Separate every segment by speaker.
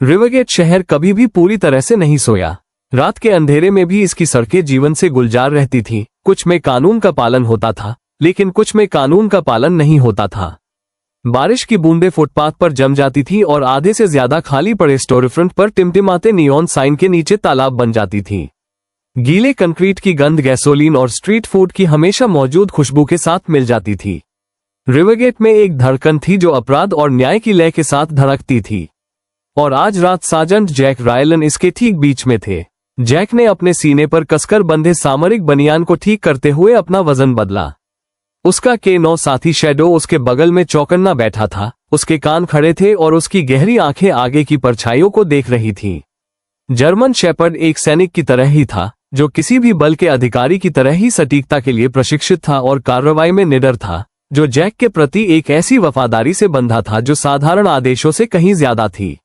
Speaker 1: रिवरगेट शहर कभी भी पूरी तरह से नहीं सोया। रात के अंधेरे में भी इसकी सड़कें जीवन से गुलजार रहती थीं। कुछ में कानून का पालन होता था, लेकिन कुछ में कानून का पालन नहीं होता था। बारिश की बूंदें फुटपाथ पर जम जाती थी और आधे से ज्यादा खाली पड़े स्टोरफ्रंट पर टिमटिमाते नियॉन साइन के नीचे तालाब बन जाती थी। गीले कंक्रीट की गंध गैसोलीन और स्ट्रीट फूड की हमेशा मौजूद खुशबू के साथ मिल जाती थी। रिवरगेट में एक धड़कन थी जो अपराध और न्याय की लय के साथ धड़कती थी, और आज रात सार्जेंट जैक रायलन इसके ठीक बीच में थे। जैक ने अपने सीने पर कसकर बंधे सामरिक बनियान को ठीक करते हुए अपना वजन बदला। उसका K9 साथी शैडो उसके बगल में चौकन्ना बैठा था। उसके कान खड़े थे और उसकी गहरी आंखें आगे की परछाइयों को देख रही थीं। जर्मन शेपर्ड एक सैनिक की तरह ही था, जो किसी भी बल के अधिकारी की तरह ही सटीकता के लिए प्रशिक्षित था और कार्रवाई में निडर था, जो जैक के प्रति एक ऐसी वफादारी से बंधा था जो साधारण आदेशों से कहीं ज्यादा थी।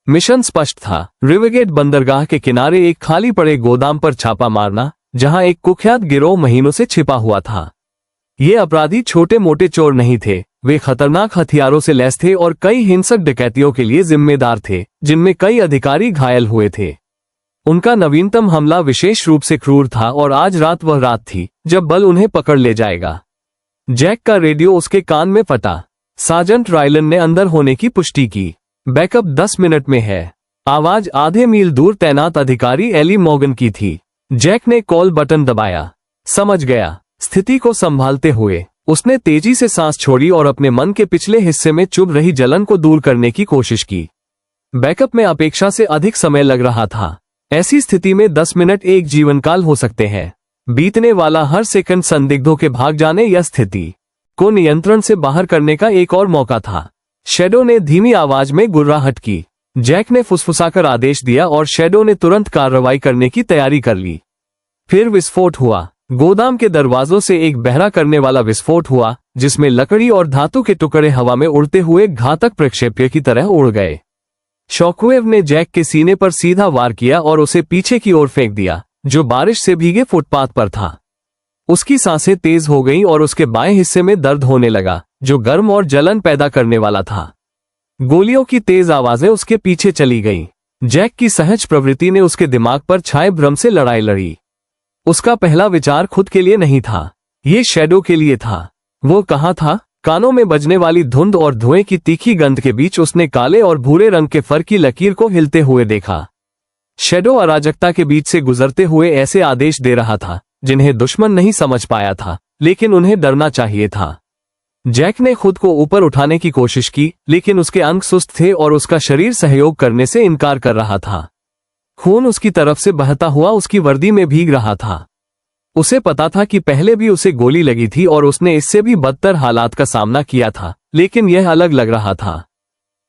Speaker 1: मिशन स्पष्ट था। रिवरगेट बंदरगाह के किनारे एक खाली पड़े गोदाम पर छापा मारना, जहां एक कुख्यात गिरोह महीनों से छिपा हुआ था। ये अपराधी छोटे मोटे चोर नहीं थे, वे खतरनाक हथियारों से लैस थे और कई हिंसक डकैतियों के लिए जिम्मेदार थे, जिनमें कई अधिकारी घायल हुए थे। उनका नवीनतम हमला विशेष रूप से क्रूर था और आज रात वह रात थी जब बल उन्हें पकड़ ले जाएगा। जैक का रेडियो उसके कान में फटा। सार्जेंट रायलन ने अंदर होने की पुष्टि की। बैकअप 10 मिनट में है। आवाज आधे मील दूर तैनात अधिकारी एली मॉर्गन की थी। जैक ने कॉल बटन दबाया। समझ गया। स्थिति को संभालते हुए उसने तेजी से सांस छोड़ी और अपने मन के पिछले हिस्से में चुभ रही जलन को दूर करने की कोशिश की। बैकअप में अपेक्षा से अधिक समय लग रहा था। ऐसी स्थिति में 10 मिनट एक जीवनकाल हो सकते हैं। बीतने वाला हर सेकंड संदिग्धों के भाग जाने या स्थिति को नियंत्रण से बाहर करने का एक और मौका था। शैडो ने धीमी आवाज में गुर्राहट की। जैक ने फुसफुसाकर आदेश दिया और शैडो ने तुरंत कार्रवाई करने की तैयारी कर ली। फिर विस्फोट हुआ। गोदाम के दरवाजों से एक बहरा करने वाला विस्फोट हुआ, जिसमें लकड़ी और धातु के टुकड़े हवा में उड़ते हुए घातक प्रक्षेप्य की तरह उड़ गए। शॉकवेव ने जैक के सीने पर सीधा वार किया और उसे पीछे की ओर फेंक दिया, जो बारिश से भीगे फुटपाथ पर था। उसकी सांसें तेज हो गईं और उसके बाएं हिस्से में दर्द होने लगा, जो गर्म और जलन पैदा करने वाला था। गोलियों की तेज आवाजें उसके पीछे चली गईं। जैक की सहज प्रवृत्ति ने उसके दिमाग पर छाए भ्रम से लड़ाई लड़ी। उसका पहला विचार खुद के लिए नहीं था, ये शैडो के लिए था। वो कहाँ था? कानों में बजने वाली धुंध और धुएं की तीखी गंध के बीच उसने काले और भूरे रंग के फर की लकीर को हिलते हुए देखा। शैडो अराजकता के बीच से गुजरते हुए ऐसे आदेश दे रहा था जिन्हें दुश्मन नहीं समझ पाया था, लेकिन उन्हें डरना चाहिए था। जैक ने खुद को ऊपर उठाने की कोशिश की, लेकिन उसके अंग सुस्त थे और उसका शरीर सहयोग करने से इनकार कर रहा था। खून उसकी तरफ से बहता हुआ उसकी वर्दी में भीग रहा था। उसे पता था कि पहले भी उसे गोली लगी थी और उसने इससे भी बदतर हालात का सामना किया था, लेकिन यह अलग लग रहा था।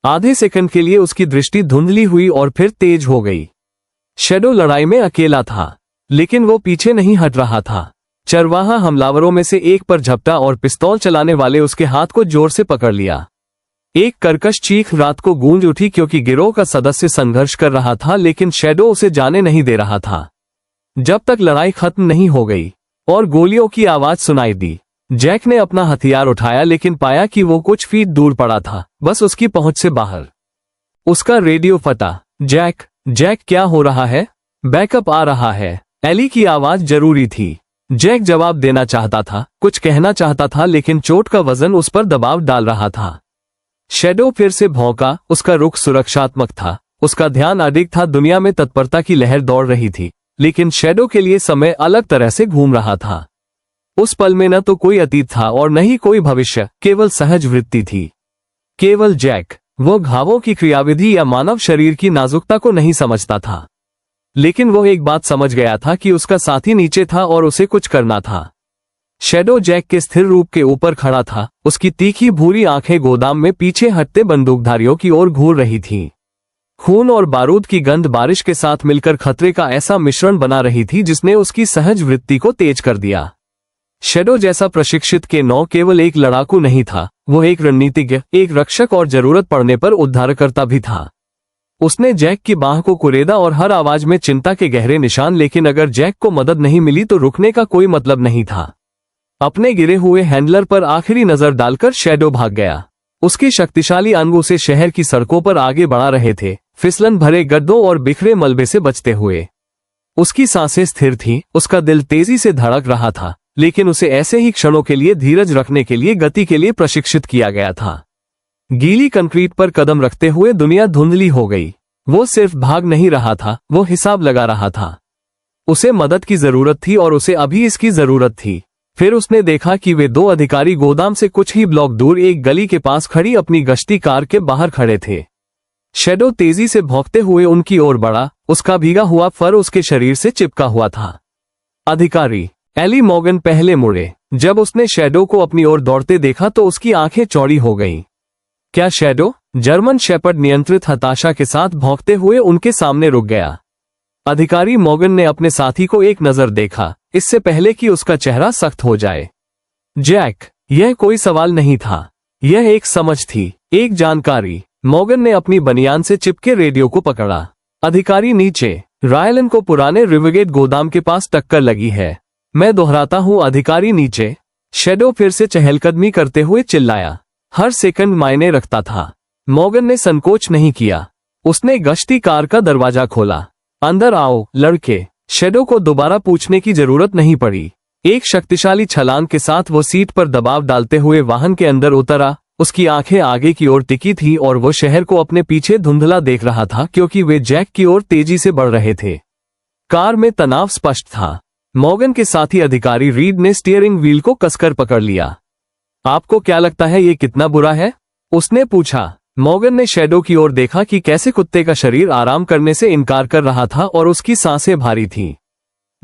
Speaker 1: आधे सेकंड के लिए उसकी दृष्टि धुंधली हुई और फिर तेज हो गई। शैडो लड़ाई में अकेला था, लेकिन वो पीछे नहीं हट रहा था। चरवाहा हमलावरों में से एक पर झपटा और पिस्तौल चलाने वाले उसके हाथ को जोर से पकड़ लिया। एक कर्कश चीख रात को गूंज उठी क्योंकि गिरोह का सदस्य संघर्ष कर रहा था, लेकिन शैडो उसे जाने नहीं दे रहा था जब तक लड़ाई खत्म नहीं हो गई। और गोलियों की आवाज सुनाई दी। जैक ने अपना हथियार उठाया, लेकिन पाया कि वो कुछ फीट दूर पड़ा था, बस उसकी पहुंच से बाहर। उसका रेडियो फटा। जैक, जैक क्या हो रहा है? बैकअप आ रहा है। एली की आवाज जरूरी थी। जैक जवाब देना चाहता था, कुछ कहना चाहता था, लेकिन चोट का वजन उस पर दबाव डाल रहा था। शैडो फिर से भौंका। उसका रुख सुरक्षात्मक था। उसका ध्यान अडिग था। दुनिया में तत्परता की लहर दौड़ रही थी, लेकिन शैडो के लिए समय अलग तरह से घूम रहा था। उस पल में न तो कोई अतीत था और न ही कोई भविष्य, केवल सहज वृत्ति थी। केवल जैक। वो घावों की क्रियाविधि या मानव शरीर की नाजुकता को नहीं समझता था, लेकिन वो एक बात समझ गया था कि उसका साथी नीचे था और उसे कुछ करना था। शैडो जैक के स्थिर रूप के ऊपर खड़ा था। उसकी तीखी भूरी आंखें गोदाम में पीछे हटते बंदूकधारियों की ओर घूर रही थीं। खून और बारूद की गंध बारिश के साथ मिलकर खतरे का ऐसा मिश्रण बना रही थी जिसने उसकी सहज वृत्ति को तेज कर दिया। शैडो जैसा प्रशिक्षित K9 केवल एक लड़ाकू नहीं था, वो एक रणनीतिज्ञ, एक रक्षक और जरूरत पड़ने पर उद्धारकर्ता भी था। उसने जैक की बाह को कुरेदा और हर आवाज में चिंता के गहरे निशान, लेकिन अगर जैक को मदद नहीं मिली तो रुकने का कोई मतलब नहीं था। अपने गिरे हुए हैंडलर पर आखिरी नजर डालकर शैडो भाग गया। उसके शक्तिशाली अंग उसे शहर की सड़कों पर आगे बढ़ा रहे थे। फिसलन भरे गड्ढों और बिखरे मलबे से बचते हुए। उसकी सांसें स्थिर थीं, उसका दिल तेजी से धड़क रहा था, लेकिन उसे ऐसे ही क्षणों के लिए धीरज रखने के लिए गति के लिए प्रशिक्षित किया गया था। गीली कंक्रीट पर कदम रखते हुए दुनिया धुंधली हो गई। वो सिर्फ भाग नहीं रहा था, वो हिसाब लगा रहा था। उसे मदद की जरूरत थी और उसे अभी इसकी जरूरत थी। फिर उसने देखा कि वे दो अधिकारी गोदाम से कुछ ही ब्लॉक दूर एक गली के पास खड़ी अपनी गश्ती कार के बाहर खड़े थे। शैडो तेजी से भौंकते हुए उनकी ओर बढ़ा, उसका भीगा हुआ फर उसके शरीर से चिपका हुआ था। अधिकारी एली मॉर्गन पहले मुड़े। जब उसने शैडो को अपनी ओर दौड़ते देखा तो उसकी आंखें चौड़ी हो गईं। क्या शैडो? जर्मन शेपर्ड नियंत्रित हताशा के साथ भौंकते हुए उनके सामने रुक गया। अधिकारी मॉर्गन ने अपने साथी को एक नजर देखा, इससे पहले कि उसका चेहरा सख्त हो जाए। जैक, यह कोई सवाल नहीं था, यह एक समझ थी, एक जानकारी। मॉर्गन ने अपनी बनियान से चिपके रेडियो को पकड़ा। अधिकारी नीचे, रायलन को पुराने रिवरगेट गोदाम के पास टक्कर लगी है। मैं दोहराता हूं, अधिकारी नीचे। शैडो फिर से चहलकदमी करते हुए चिल्लाया। हर सेकंड मायने रखता था। मॉर्गन ने संकोच नहीं किया। उसने गश्ती कार का दरवाजा खोला। अंदर आओ लड़के। शैडो को दोबारा पूछने की जरूरत नहीं पड़ी। एक शक्तिशाली छलांग के साथ वो सीट पर दबाव डालते हुए वाहन के अंदर उतरा। उसकी आंखें आगे की ओर टिकी थी और वो शहर को अपने पीछे धुंधला देख रहा था, क्योंकि वे जैक की ओर तेजी से बढ़ रहे थे। कार में तनाव स्पष्ट था। मॉर्गन के साथी अधिकारी रीड ने स्टीयरिंग व्हील को कसकर पकड़ लिया। आपको क्या लगता है ये कितना बुरा है? उसने पूछा। मॉर्गन ने शैडो की ओर देखा कि कैसे कुत्ते का शरीर आराम करने से इनकार कर रहा था और उसकी सांसें भारी थीं।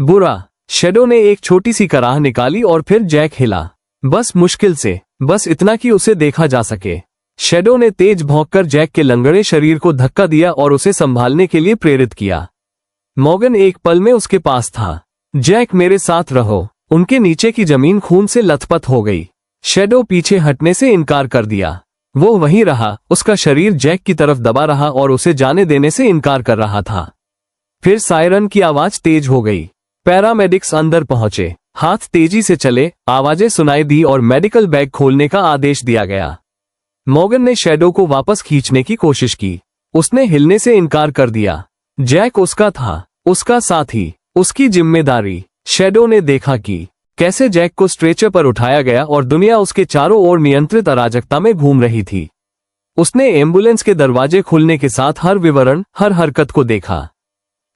Speaker 1: बुरा। शैडो ने एक छोटी सी कराह निकाली और फिर जैक हिला। बस मुश्किल से, बस इतना कि उसे देखा जा सके। शैडो ने तेज भौंककर जैक के लंगड़े शरीर को धक्का दिया और उसे संभालने के लिए प्रेरित किया। मॉर्गन एक पल में उसके पास था। जैक, मेरे साथ रहो। उनके नीचे की जमीन खून से लथपथ हो गई। शैडो पीछे हटने से इनकार कर दिया। वो वहीं रहा, उसका शरीर जैक की तरफ दबा रहा और उसे जाने देने से इनकार कर रहा था। फिर सायरन की आवाज तेज हो गई। पैरामेडिक्स अंदर पहुंचे। हाथ तेजी से चले, आवाजें सुनाई दी और मेडिकल बैग खोलने का आदेश दिया गया। मॉर्गन ने शैडो को वापस खींचने की कोशिश की। उसने हिलने से इनकार कर दिया। जैक उसका था, उसका साथी, उसकी जिम्मेदारी। शैडो ने देखा कि कैसे जैक को स्ट्रेचर पर उठाया गया और दुनिया उसके चारों ओर नियंत्रित अराजकता में घूम रही थी। उसने एम्बुलेंस के दरवाजे खुलने के साथ हर विवरण, हर हरकत को देखा।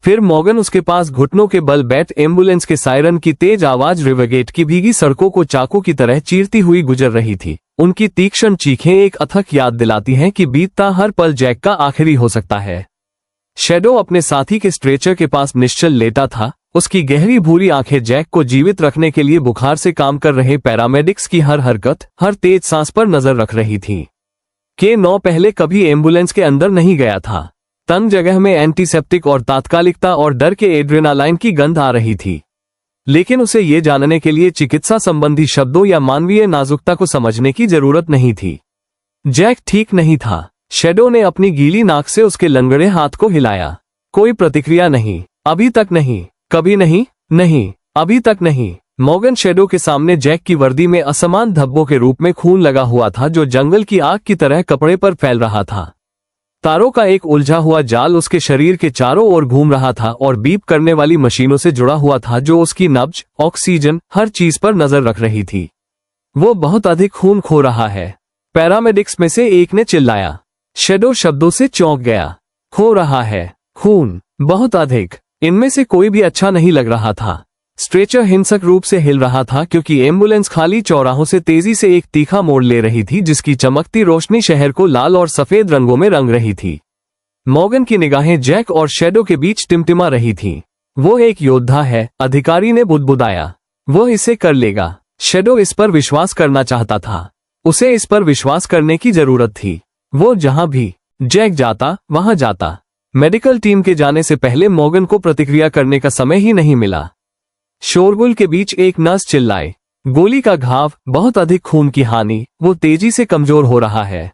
Speaker 1: फिर मॉर्गन उसके पास घुटनों के बल बैठ एम्बुलेंस के सायरन की तेज आवाज रिवरगेट की भीगी सड़कों को चाकू की तरह चीरती हुई गुजर रही थी। उनकी तीक्ष्ण चीखें एक अथक याद दिलाती हैं कि बीतता हर पल जैक का आखिरी हो सकता है। शैडो अपने साथी के स्ट्रेचर के पास निश्चल लेटा था। उसकी गहरी भूरी आंखें जैक को जीवित रखने के लिए बुखार से काम कर रहे पैरामेडिक्स की हर हरकत, हर तेज सांस पर नजर रख रही थी। K9 पहले कभी एम्बुलेंस के अंदर नहीं गया था। तंग जगह में एंटीसेप्टिक और तात्कालिकता और डर के एड्रेनालाइन की गंध आ रही थी। लेकिन उसे ये जानने के लिए चिकित्सा संबंधी शब्दों या मानवीय नाजुकता को समझने की जरूरत नहीं थी। जैक ठीक नहीं था। शैडो ने अपनी गीली नाक से उसके लंगड़े हाथ को हिलाया। कोई प्रतिक्रिया नहीं, अभी तक नहीं, कभी नहीं, नहीं, अभी तक नहीं। मॉर्गन शैडो के सामने जैक की वर्दी में असमान धब्बों के रूप में खून लगा हुआ था, जो जंगल की आग की तरह कपड़े पर फैल रहा था। तारों का एक उलझा हुआ जाल उसके शरीर के चारों ओर घूम रहा था और बीप करने वाली मशीनों से जुड़ा हुआ था, जो उसकी नब्ज, ऑक्सीजन, हर चीज पर नजर रख रही थी। वो बहुत अधिक खून खो रहा है। पैरामेडिक्स में से एक ने चिल्लाया। शैडो शब्दों से चौंक गया। खो रहा है, खून, बहुत अधिक। इनमें से कोई भी अच्छा नहीं लग रहा था। स्ट्रेचर हिंसक रूप से हिल रहा था, क्योंकि एम्बुलेंस खाली चौराहों से तेजी से एक तीखा मोड़ ले रही थी, जिसकी चमकती रोशनी शहर को लाल और सफेद रंगों में रंग रही थी। मॉर्गन की निगाहें जैक और शैडो के बीच टिमटिमा रही थीं। वो एक योद्धा है, अधिकारी ने बुदबुदाया। वो इसे कर लेगा। शैडो इस पर विश्वास करना चाहता था। उसे इस पर विश्वास करने की जरूरत थी। वो जहां भी जैक जाता, वहां जाता। मेडिकल टीम के जाने से पहले मॉर्गन को प्रतिक्रिया करने का समय ही नहीं मिला। शोरगुल के बीच एक नर्स चिल्लाए, गोली का घाव, बहुत अधिक खून की हानि, वो तेजी से कमजोर हो रहा है।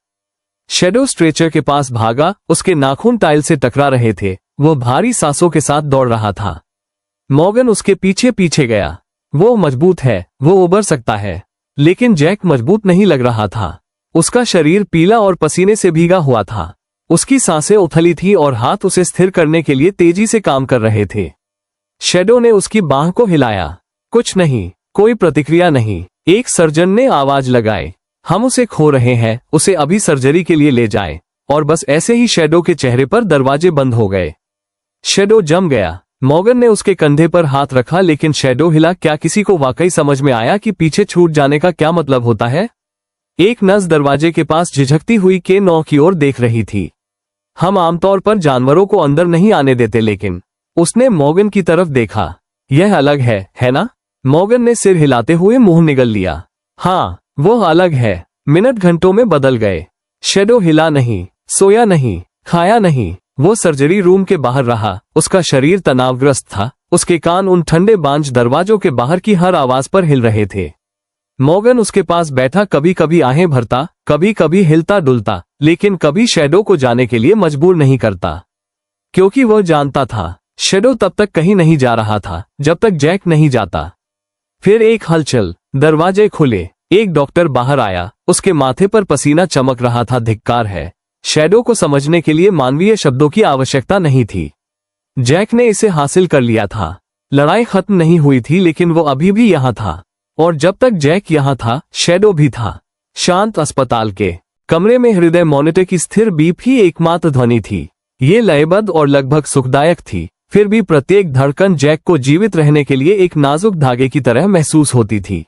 Speaker 1: शैडो स्ट्रेचर के पास भागा। उसके नाखून टाइल से टकरा रहे थे। वो भारी सांसों के साथ दौड़ रहा था। मॉर्गन उसके पीछे पीछे गया। वो मजबूत है, वो उबर सकता है। लेकिन जैक मजबूत नहीं लग रहा था। उसका शरीर पीला और पसीने से भीगा हुआ था। उसकी सांसें उथली थी और हाथ उसे स्थिर करने के लिए तेजी से काम कर रहे थे। शैडो ने उसकी बांह को हिलाया। कुछ नहीं, कोई प्रतिक्रिया नहीं। एक सर्जन ने आवाज लगाई, हम उसे खो रहे हैं, उसे अभी सर्जरी के लिए ले जाएं। और बस ऐसे ही शैडो के चेहरे पर दरवाजे बंद हो गए। शैडो जम गया। मॉर्गन ने उसके कंधे पर हाथ रखा, लेकिन शैडो हिला। क्या किसी को वाकई समझ में आया कि पीछे छूट जाने का क्या मतलब होता है? एक नर्स दरवाजे के पास झिझकती हुई K9 की ओर देख रही थी। हम आमतौर पर जानवरों को अंदर नहीं आने देते, लेकिन उसने मॉर्गन की तरफ देखा। यह अलग है ना? मॉर्गन ने सिर हिलाते हुए मुंह निगल लिया। हाँ, वो अलग है। मिनट घंटों में बदल गए। शैडो हिला नहीं, सोया नहीं, खाया नहीं। वो सर्जरी रूम के बाहर रहा। उसका शरीर तनावग्रस्त था। उसके कान उन ठंडे बांझ दरवाजों के बाहर की हर आवाज पर हिल रहे थे। मॉर्गन उसके पास बैठा, कभी कभी आहें भरता, कभी कभी हिलता डुलता, लेकिन कभी शैडो को जाने के लिए मजबूर नहीं करता, क्योंकि वह जानता था शैडो तब तक कहीं नहीं जा रहा था जब तक जैक नहीं जाता। फिर एक हलचल, दरवाजे खुले, एक डॉक्टर बाहर आया। उसके माथे पर पसीना चमक रहा था। धिक्कार है, शैडो को समझने के लिए मानवीय शब्दों की आवश्यकता नहीं थी। जैक ने इसे हासिल कर लिया था। लड़ाई खत्म नहीं हुई थी, लेकिन वो अभी भी यहाँ था। और जब तक जैक यहाँ था, शैडो भी था। शांत अस्पताल के कमरे में हृदय मॉनिटर की स्थिर बीप ही एकमात्र ध्वनि थी। ये लयबद्ध और लगभग सुखदायक थी, फिर भी प्रत्येक धड़कन जैक को जीवित रहने के लिए एक नाजुक धागे की तरह महसूस होती थी।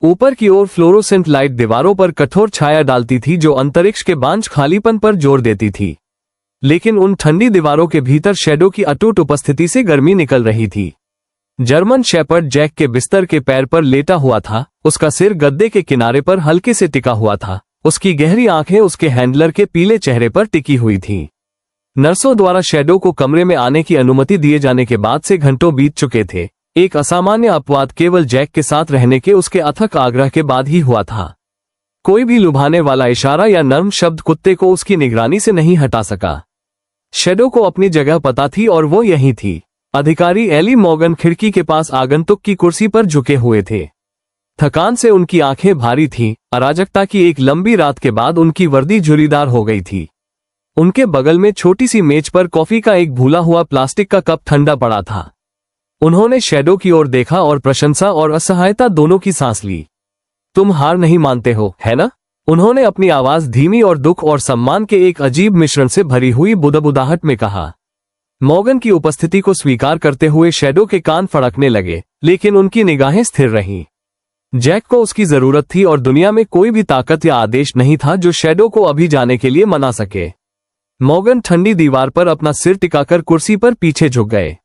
Speaker 1: ऊपर की ओर फ्लोरोसेंट लाइट दीवारों पर कठोर छाया डालती थी, जो अंतरिक्ष के बांझ खालीपन पर जोर देती थी। लेकिन उन ठंडी दीवारों के भीतर शैडो की अटूट उपस्थिति से गर्मी निकल रही थी। जर्मन शेपर्ड जैक के बिस्तर के पैर पर लेटा हुआ था। उसका सिर गद्दे के किनारे पर हल्के से टिका हुआ था। उसकी गहरी आंखें उसके हैंडलर के पीले चेहरे पर टिकी हुई थीं। नर्सों द्वारा शैडो को कमरे में आने की अनुमति दिए जाने के बाद से घंटों बीत चुके थे। एक असामान्य अपवाद केवल जैक के साथ रहने के उसके अथक आग्रह के बाद ही हुआ था। कोई भी लुभाने वाला इशारा या नर्म शब्द कुत्ते को उसकी निगरानी से नहीं हटा सका। शैडो को अपनी जगह पता थी और वो यही थी। अधिकारी एली मॉर्गन खिड़की के पास आगंतुक की कुर्सी पर झुके हुए थे। थकान से उनकी आंखें भारी थीं। अराजकता की एक लंबी रात के बाद उनकी वर्दी झुर्रीदार हो गई थी। उनके बगल में छोटी सी मेज पर कॉफी का एक भूला हुआ प्लास्टिक का कप ठंडा पड़ा था। उन्होंने शैडो की ओर देखा और प्रशंसा और असहायता दोनों की सांस ली। तुम हार नहीं मानते हो, है ना? उन्होंने अपनी आवाज धीमी और दुख और सम्मान के एक अजीब मिश्रण से भरी हुई बुदबुदाहट में कहा। मॉर्गन की उपस्थिति को स्वीकार करते हुए शैडो के कान फड़कने लगे, लेकिन उनकी निगाहें स्थिर रहीं। जैक को उसकी जरूरत थी और दुनिया में कोई भी ताकत या आदेश नहीं था जो शैडो को अभी जाने के लिए मना सके। मॉर्गन ठंडी दीवार पर अपना सिर टिकाकर कुर्सी पर पीछे झुक गए।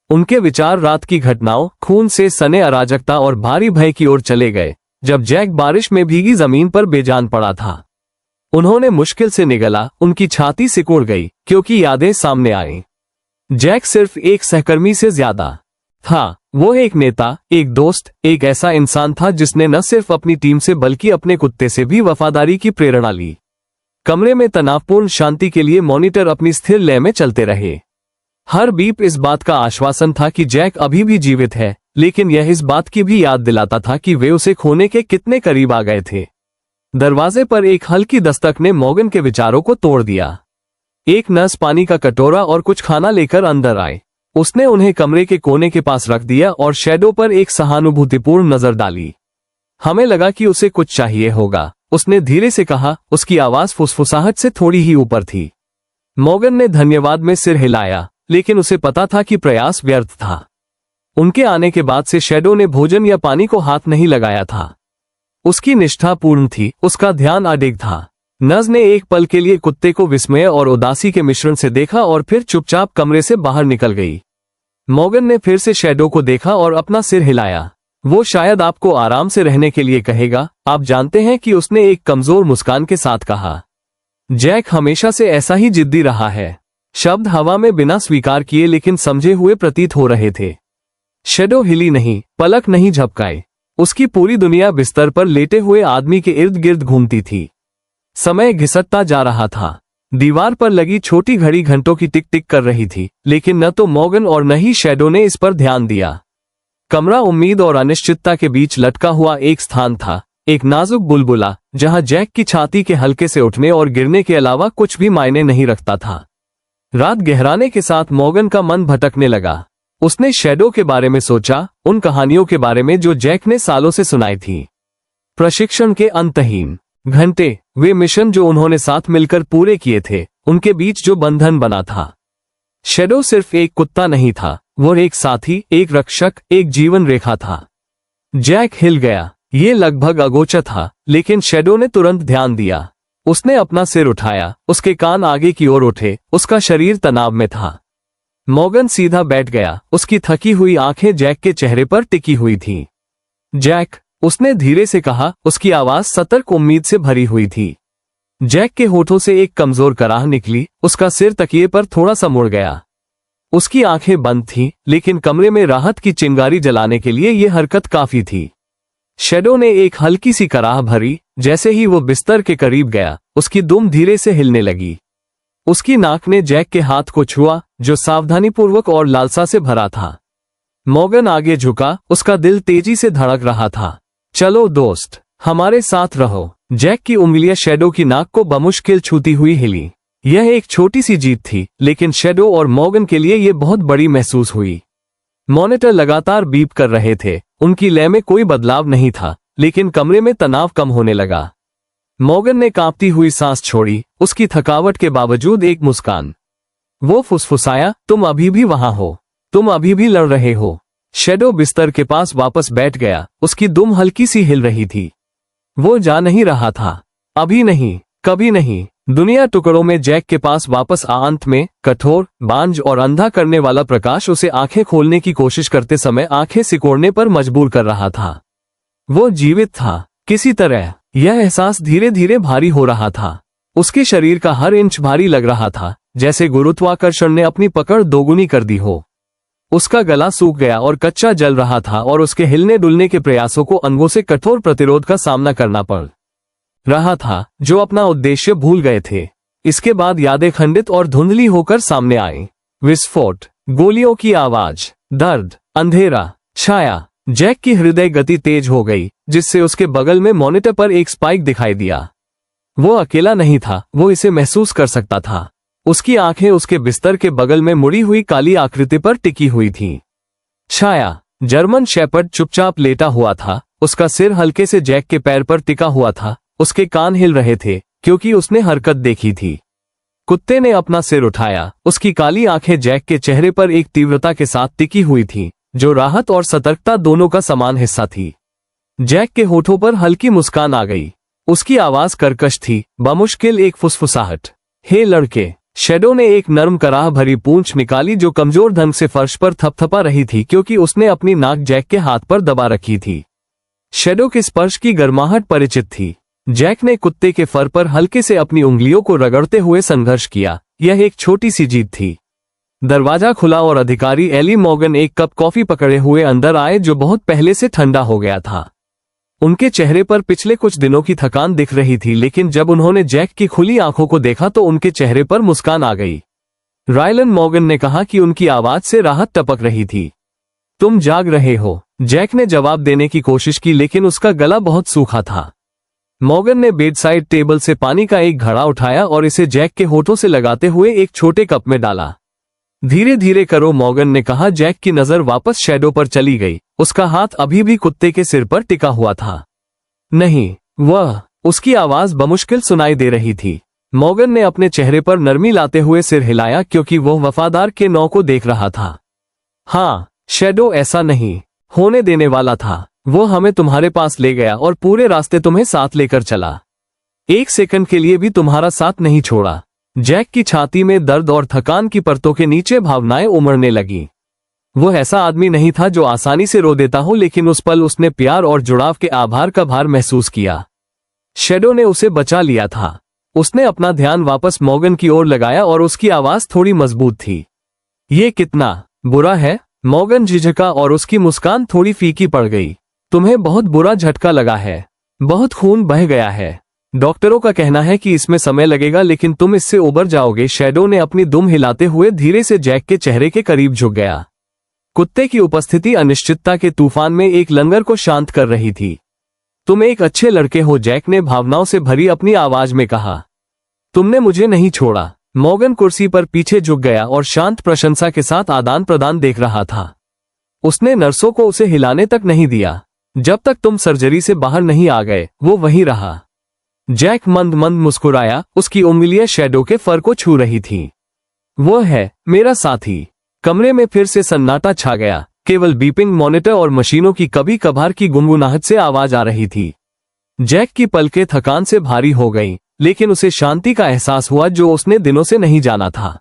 Speaker 1: उनके विचार रात की घटनाओं, खून से सने अराजकता और भारी भय की ओर चले गए, जब जैक बारिश में भीगी जमीन पर बेजान पड़ा था। उन्होंने मुश्किल से निगला। उनकी छाती सिकुड़ गई, क्योंकि यादें सामने आईं। जैक सिर्फ एक सहकर्मी से ज्यादा था। वो एक नेता, एक दोस्त, एक ऐसा इंसान था जिसने न सिर्फ अपनी टीम से बल्कि अपने कुत्ते से भी वफादारी की प्रेरणा ली। कमरे में तनावपूर्ण शांति के लिए मॉनिटर अपनी स्थिर लय में चलते रहे। हर बीप इस बात का आश्वासन था कि जैक अभी भी जीवित है, लेकिन यह इस बात की भी याद दिलाता था कि वे उसे खोने के कितने करीब आ गए थे। दरवाजे पर एक हल्की दस्तक ने मॉर्गन के विचारों को तोड़ दिया। एक नर्स पानी का कटोरा और कुछ खाना लेकर अंदर आए। उसने उन्हें कमरे के कोने के पास रख दिया और शैडो पर एक सहानुभूतिपूर्ण नजर डाली। हमें लगा कि उसे कुछ चाहिए होगा, उसने धीरे से कहा। उसकी आवाज फुसफुसाहट से थोड़ी ही ऊपर थी। मॉर्गन ने धन्यवाद में सिर हिलाया, लेकिन उसे पता था कि प्रयास व्यर्थ था। उनके आने के बाद से शैडो ने भोजन या पानी को हाथ नहीं लगाया था। उसकी निष्ठा पूर्ण थी, उसका ध्यान अडिग था। नर्स ने एक पल के लिए कुत्ते को विस्मय और उदासी के मिश्रण से देखा और फिर चुपचाप कमरे से बाहर निकल गई। मॉर्गन ने फिर से शैडो को देखा और अपना सिर हिलाया। वो शायद आपको आराम से रहने के लिए कहेगा, आप जानते हैं कि उसने एक कमजोर मुस्कान के साथ कहा। जैक हमेशा से ऐसा ही जिद्दी रहा है। शब्द हवा में बिना स्वीकार किए लेकिन समझे हुए प्रतीत हो रहे थे। शैडो हिली नहीं, पलक नहीं झपकाए। उसकी पूरी दुनिया बिस्तर पर लेटे हुए आदमी के इर्द गिर्द घूमती थी। समय घिसटता जा रहा था। दीवार पर लगी छोटी घड़ी घंटों की टिक टिक कर रही थी, लेकिन न तो मॉर्गन और न ही शैडो ने इस पर ध्यान दिया। कमरा उम्मीद और अनिश्चितता के बीच लटका हुआ एक स्थान था, एक नाजुक बुलबुला जहां जैक की छाती के हल्के से उठने और गिरने के अलावा कुछ भी मायने नहीं रखता था। रात गहराने के साथ मॉर्गन का मन भटकने लगा। उसने शैडो के बारे में सोचा, उन कहानियों के बारे में जो जैक ने सालों से सुनाई थी। प्रशिक्षण के अंतहीन घंटे, वे मिशन जो उन्होंने साथ मिलकर पूरे किए थे, उनके बीच जो बंधन बना था। शैडो सिर्फ एक कुत्ता नहीं था, वो एक साथी, एक रक्षक, एक जीवन रेखा था। जैक हिल गया। ये लगभग अगोचर था, लेकिन शैडो ने तुरंत ध्यान दिया। उसने अपना सिर उठाया, उसके कान आगे की ओर उठे, उसका शरीर तनाव में था। मॉर्गन सीधा बैठ गया, उसकी थकी हुई आंखें जैक के चेहरे पर टिकी हुई थीं। जैक, उसने धीरे से कहा, उसकी आवाज सतर्क उम्मीद से भरी हुई थी। जैक के होठों से एक कमजोर कराह निकली, उसका सिर तकिए पर थोड़ा सा मुड़ गया। उसकी आंखें बंद थीं, लेकिन कमरे में राहत की चिंगारी जलाने के लिए यह हरकत काफी थी। शैडो ने एक हल्की सी कराह भरी। जैसे ही वो बिस्तर के करीब गया, उसकी दुम धीरे से हिलने लगी। उसकी नाक ने जैक के हाथ को छुआ, जो सावधानीपूर्वक और लालसा से भरा था। मॉर्गन आगे झुका, उसका दिल तेजी से धड़क रहा था। चलो दोस्त, हमारे साथ रहो। जैक की उंगलियां शैडो की नाक को बमुश्किल छूती हुई हिली। यह एक छोटी सी जीत थी, लेकिन शैडो और मॉर्गन के लिए यह बहुत बड़ी महसूस हुई। मॉनिटर लगातार बीप कर रहे थे, उनकी लय में कोई बदलाव नहीं था, लेकिन कमरे में तनाव कम होने लगा। मॉर्गन ने कांपती हुई सांस छोड़ी, उसकी थकावट के बावजूद एक मुस्कान। वो फुसफुसाया, तुम अभी भी वहां हो, तुम अभी भी लड़ रहे हो। शैडो बिस्तर के पास वापस बैठ गया, उसकी दुम हल्की सी हिल रही थी। वो जा नहीं रहा था, अभी नहीं, कभी नहीं। दुनिया टुकड़ों में जैक के पास वापस अंत में कठोर, बांझ और अंधा करने वाला प्रकाश उसे आंखें खोलने की कोशिश करते समय आंखें सिकोड़ने पर मजबूर कर रहा था। वो जीवित था, किसी तरह। यह एहसास धीरे धीरे भारी हो रहा था। उसके शरीर का हर इंच भारी लग रहा था, जैसे गुरुत्वाकर्षण ने अपनी पकड़ दोगुनी कर दी हो। उसका गला सूख गया और कच्चा जल रहा था, और उसके हिलने डुलने के प्रयासों को अंगों से कठोर प्रतिरोध का सामना करना पड़ रहा था, जो अपना उद्देश्य भूल गए थे। इसके बाद यादें खंडित और धुंधली होकर सामने आई। विस्फोट, गोलियों की आवाज, दर्द, अंधेरा, छाया। जैक की हृदय गति तेज हो गई, जिससे उसके बगल में मॉनिटर पर एक स्पाइक दिखाई दिया। वो अकेला नहीं था, वो इसे महसूस कर सकता था। उसकी आंखें उसके बिस्तर के बगल में मुड़ी हुई काली आकृति पर टिकी हुई थीं। छाया, जर्मन शेपर्ड चुपचाप लेटा हुआ था, उसका सिर हल्के से जैक के पैर पर टिका हुआ था। उसके कान हिल रहे थे, क्योंकि उसने हरकत देखी थी। कुत्ते ने अपना सिर उठाया, उसकी काली आंखें जैक के चेहरे पर एक तीव्रता के साथ टिकी हुई थीं, जो राहत और सतर्कता दोनों का समान हिस्सा थी। जैक के होठों पर हल्की मुस्कान आ गई। उसकी आवाज कर्कश थी, बमुश्किल एक फुसफुसाहट। हे लड़के। शैडो ने एक नर्म कराह भरी पूंछ निकाली, जो कमजोर ढंग से फर्श पर थपथपा रही थी, क्योंकि उसने अपनी नाक जैक के हाथ पर दबा रखी थी। शैडो के स्पर्श की गर्माहट परिचित थी। जैक ने कुत्ते के फर पर हल्के से अपनी उंगलियों को रगड़ते हुए संघर्ष किया। यह एक छोटी सी जीत थी। दरवाजा खुला और अधिकारी एली मॉर्गन एक कप कॉफी पकड़े हुए अंदर आए, जो बहुत पहले से ठंडा हो गया था। उनके चेहरे पर पिछले कुछ दिनों की थकान दिख रही थी, लेकिन जब उन्होंने जैक की खुली आंखों को देखा तो उनके चेहरे पर मुस्कान आ गई। रायलन मॉर्गन ने कहा कि उनकी आवाज से राहत टपक रही थी। तुम जाग रहे हो। जैक ने जवाब देने की कोशिश की, लेकिन उसका गला बहुत सूखा था। मॉर्गन ने बेडसाइड टेबल से पानी का एक घड़ा उठाया और इसे जैक के होठों से लगाते हुए एक छोटे कप में डाला। धीरे धीरे करो, मॉर्गन ने कहा। जैक की नजर वापस शैडो पर चली गई। उसका हाथ अभी भी कुत्ते के सिर पर टिका हुआ था। नहीं, वह। उसकी आवाज बमुश्किल सुनाई दे रही थी। मॉर्गन ने अपने चेहरे पर नरमी लाते हुए सिर हिलाया, क्योंकि वह वफादार के नौ को देख रहा था। हाँ, शैडो ऐसा नहीं होने देने वाला था। वो हमें तुम्हारे पास ले गया और पूरे रास्ते तुम्हें साथ लेकर चला। एक सेकंड के लिए भी तुम्हारा साथ नहीं छोड़ा। जैक की छाती में दर्द और थकान की परतों के नीचे भावनाएं उमड़ने लगी। वो ऐसा आदमी नहीं था जो आसानी से रो देता हो, लेकिन उस पल उसने प्यार और जुड़ाव के आभार का भार महसूस किया। शैडो ने उसे बचा लिया था। उसने अपना ध्यान वापस मॉर्गन की ओर लगाया और उसकी आवाज थोड़ी मजबूत थी। ये कितना बुरा है? मॉर्गन झिझका और उसकी मुस्कान थोड़ी फीकी पड़ गई। तुम्हें बहुत बुरा झटका लगा है, बहुत खून बह गया है। डॉक्टरों का कहना है कि इसमें समय लगेगा, लेकिन तुम इससे उबर जाओगे। शैडो ने अपनी दुम हिलाते हुए धीरे से जैक के चेहरे के करीब झुक गया। कुत्ते की उपस्थिति अनिश्चितता के तूफान में एक लंगर को शांत कर रही थी। तुम एक अच्छे लड़के हो, जैक ने भावनाओं से भरी अपनी आवाज में कहा। तुमने मुझे नहीं छोड़ा। मॉर्गन कुर्सी पर पीछे झुक गया और शांत प्रशंसा के साथ आदान प्रदान देख रहा था। उसने नर्सों को उसे हिलाने तक नहीं दिया। जब तक तुम सर्जरी से बाहर नहीं आ गए वो वहीं रहा। जैक मंद मंद मुस्कुराया, उसकी उंगलियां शैडो के फर को छू रही थी। वो है मेरा साथी। कमरे में फिर से सन्नाटा छा गया, केवल बीपिंग मॉनिटर और मशीनों की कभी कभार की गुनगुनाहट से आवाज आ रही थी। जैक की पलकें थकान से भारी हो गईं, लेकिन उसे शांति का एहसास हुआ जो उसने दिनों से नहीं जाना था।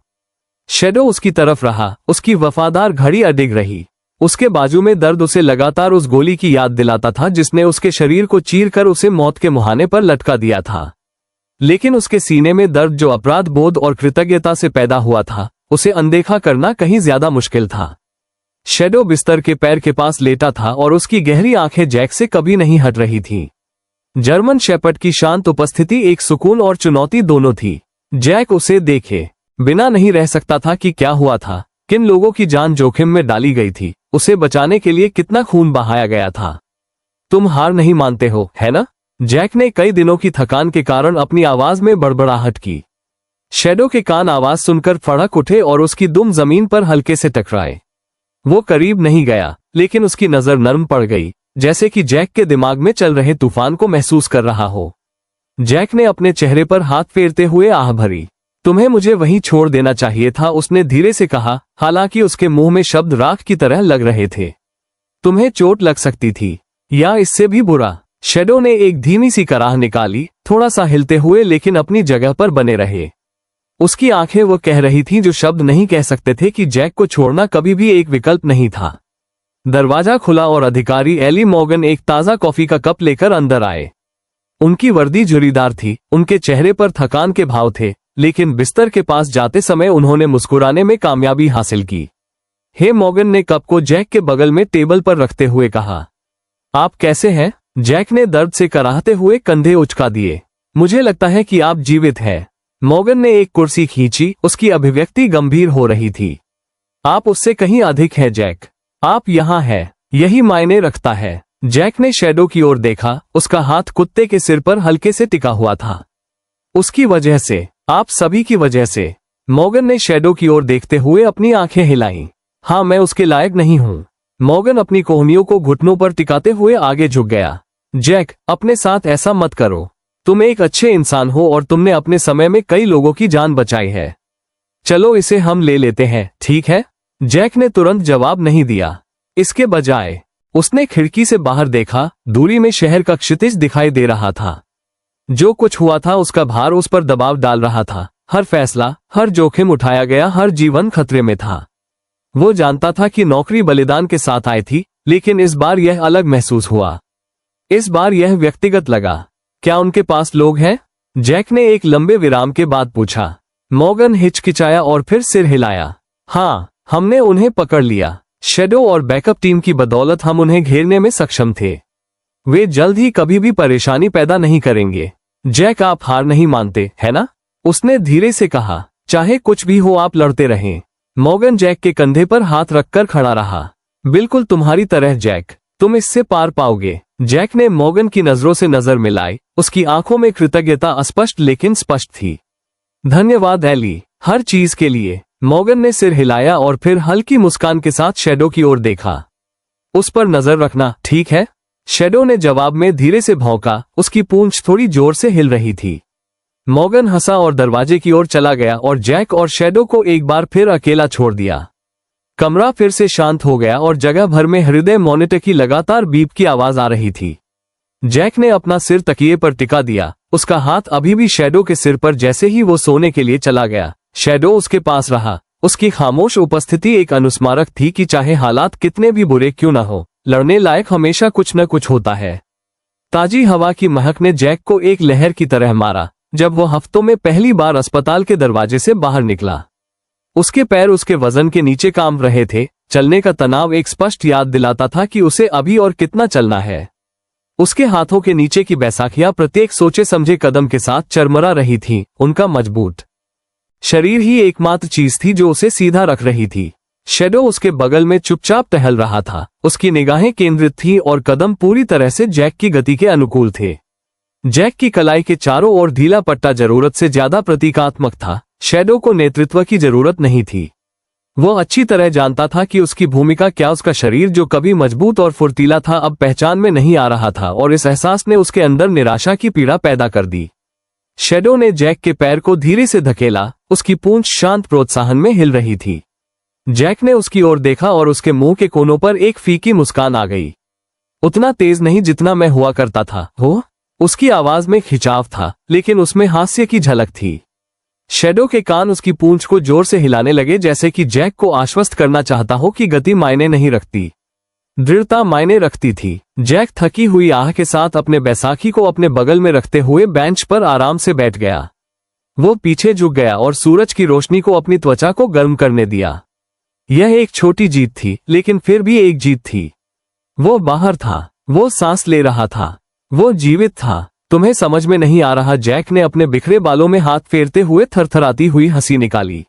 Speaker 1: शैडो उसकी तरफ रहा, उसकी वफादार घड़ी अडिग रही। उसके बाजू में दर्द उसे लगातार उस गोली की याद दिलाता था जिसने उसके शरीर को चीरकर उसे मौत के मुहाने पर लटका दिया था। लेकिन उसके सीने में दर्द जो अपराध बोध और कृतज्ञता से पैदा हुआ था, उसे अनदेखा करना कहीं ज्यादा मुश्किल था। शैडो बिस्तर के पैर के पास लेटा था और उसकी गहरी आंखें जैक से कभी नहीं हट रही थी। जर्मन शेपर्ड की शांत उपस्थिति एक सुकून और चुनौती दोनों थी। जैक उसे देखे बिना नहीं रह सकता था कि क्या हुआ था, किन लोगों की जान जोखिम में डाली गई थी, उसे बचाने के लिए कितना खून बहाया गया था। तुम हार नहीं मानते हो, है ना? जैक ने कई दिनों की थकान के कारण अपनी आवाज में बड़बड़ाहट की। शैडो के कान आवाज सुनकर फड़क उठे और उसकी दुम जमीन पर हल्के से टकराए। वो करीब नहीं गया, लेकिन उसकी नजर नर्म पड़ गई, जैसे कि जैक के दिमाग में चल रहे तूफान को महसूस कर रहा हो। जैक ने अपने चेहरे पर हाथ फेरते हुए आह भरी। तुम्हें मुझे वहीं छोड़ देना चाहिए था, उसने धीरे से कहा, हालांकि उसके मुंह में शब्द राख की तरह लग रहे थे। तुम्हें चोट लग सकती थी, या इससे भी बुरा। शैडो ने एक धीमी सी कराह निकाली, थोड़ा सा हिलते हुए लेकिन अपनी जगह पर बने रहे। उसकी आंखें वो कह रही थीं जो शब्द नहीं कह सकते थे कि जैक को छोड़ना कभी भी एक विकल्प नहीं था। दरवाजा खुला और अधिकारी एली मॉर्गन एक ताजा कॉफी का कप लेकर अंदर आए। उनकी वर्दी झुर्रीदार थी, उनके चेहरे पर थकान के भाव थे, लेकिन बिस्तर के पास जाते समय उन्होंने मुस्कुराने में कामयाबी हासिल की। हे मॉर्गन ने कप को जैक के बगल में टेबल पर रखते हुए कहा। आप कैसे हैं? जैक ने दर्द से कराहते हुए कंधे उचका दिए। मुझे लगता है कि आप जीवित हैं। मॉर्गन ने एक कुर्सी खींची, उसकी अभिव्यक्ति गंभीर हो रही थी। आप उससे कहीं अधिक हैं जैक। आप यहाँ हैं, यही मायने रखता है। जैक ने शैडो की ओर देखा, उसका हाथ कुत्ते के सिर पर हल्के से टिका हुआ था। उसकी वजह से, आप सभी की वजह से। मॉर्गन ने शैडो की ओर देखते हुए अपनी आंखें हिलाईं। हाँ, मैं उसके लायक नहीं हूँ। मॉर्गन अपनी कोहनियों को घुटनों पर टिकाते हुए आगे झुक गया। जैक, अपने साथ ऐसा मत करो। तुम एक अच्छे इंसान हो और तुमने अपने समय में कई लोगों की जान बचाई है। चलो इसे हम ले लेते हैं, ठीक है? जैक ने तुरंत जवाब नहीं दिया। इसके बजाय उसने खिड़की से बाहर देखा। दूरी में शहर का क्षितिज दिखाई दे रहा था। जो कुछ हुआ था उसका भार उस पर दबाव डाल रहा था। हर फैसला, हर जोखिम उठाया गया, हर जीवन खतरे में था। वो जानता था कि नौकरी बलिदान के साथ आई थी, लेकिन इस बार यह अलग महसूस हुआ। इस बार यह व्यक्तिगत लगा। क्या उनके पास लोग हैं? जैक ने एक लंबे विराम के बाद पूछा। मॉर्गन हिचकिचाया और फिर सिर हिलाया। हाँ, हमने उन्हें पकड़ लिया। शैडो और बैकअप टीम की बदौलत हम उन्हें घेरने में सक्षम थे। वे जल्द ही कभी भी परेशानी पैदा नहीं करेंगे। जैक, आप हार नहीं मानते, है ना? उसने धीरे से कहा। चाहे कुछ भी हो, आप लड़ते रहें। मॉर्गन जैक के कंधे पर हाथ रखकर खड़ा रहा। बिल्कुल तुम्हारी तरह जैक, तुम इससे पार पाओगे। जैक ने मॉर्गन की नजरों से नजर मिलाई, उसकी आंखों में कृतज्ञता अस्पष्ट लेकिन स्पष्ट थी। धन्यवाद एली, हर चीज के लिए। मॉर्गन ने सिर हिलाया और फिर हल्की मुस्कान के साथ शैडो की ओर देखा। उस पर नजर रखना, ठीक है? शैडो ने जवाब में धीरे से भौंका, उसकी पूंछ थोड़ी जोर से हिल रही थी। मॉर्गन हंसा और दरवाजे की ओर चला गया और जैक और शैडो को एक बार फिर अकेला छोड़ दिया। कमरा फिर से शांत हो गया और जगह भर में हृदय मॉनिटर की लगातार बीप की आवाज आ रही थी। जैक ने अपना सिर तकिए पर टिका दिया, उसका हाथ अभी भी शैडो के सिर पर। जैसे ही वो सोने के लिए चला गया, शैडो उसके पास रहा। उसकी खामोश उपस्थिति एक अनुस्मारक थी कि चाहे हालात कितने भी बुरे क्यों न हो, लड़ने लायक हमेशा कुछ न कुछ होता है। ताजी हवा की महक ने जैक को एक लहर की तरह मारा जब वो हफ्तों में पहली बार अस्पताल के दरवाजे से बाहर निकला। उसके पैर उसके वजन के नीचे काम रहे थे। चलने का तनाव एक स्पष्ट याद दिलाता था कि उसे अभी और कितना चलना है। उसके हाथों के नीचे की बैसाखियां प्रत्येक सोचे समझे कदम के साथ चरमरा रही थीं। उनका मजबूत शरीर ही एकमात्र चीज थी जो उसे सीधा रख रही थी। शैडो उसके बगल में चुपचाप टहल रहा था। उसकी निगाहें केंद्रित थीं और कदम पूरी तरह से जैक की गति के अनुकूल थे। जैक की कलाई के चारों ओर ढीला पट्टा जरूरत से ज्यादा प्रतीकात्मक था। शैडो को नेतृत्व की जरूरत नहीं थी। वो अच्छी तरह जानता था कि उसकी भूमिका क्या। उसका शरीर जो कभी मजबूत और फुर्तीला था अब पहचान में नहीं आ रहा था और इस एहसास ने उसके अंदर निराशा की पीड़ा पैदा कर दी। शैडो ने जैक के पैर को धीरे से धकेला। उसकी पूंछ शांत प्रोत्साहन में हिल रही थी। जैक ने उसकी ओर देखा और उसके मुंह के कोनों पर एक फीकी मुस्कान आ गई। उतना तेज नहीं जितना मैं हुआ करता था हो। उसकी आवाज में खिंचाव था लेकिन उसमें हास्य की झलक थी। शैडो के कान उसकी पूंछ को जोर से हिलाने लगे जैसे कि जैक को आश्वस्त करना चाहता हो कि गति मायने नहीं रखती, दृढ़ता मायने रखती थी। जैक थकी हुई आह के साथ अपने बैसाखी को अपने बगल में रखते हुए बेंच पर आराम से बैठ गया। वो पीछे झुक गया और सूरज की रोशनी को अपनी त्वचा को गर्म करने दिया। यह एक छोटी जीत थी लेकिन फिर भी एक जीत थी। वो बाहर था, वो सांस ले रहा था, वो जीवित था। तुम्हें समझ में नहीं आ रहा। जैक ने अपने बिखरे बालों में हाथ फेरते हुए थरथराती हुई हंसी निकाली।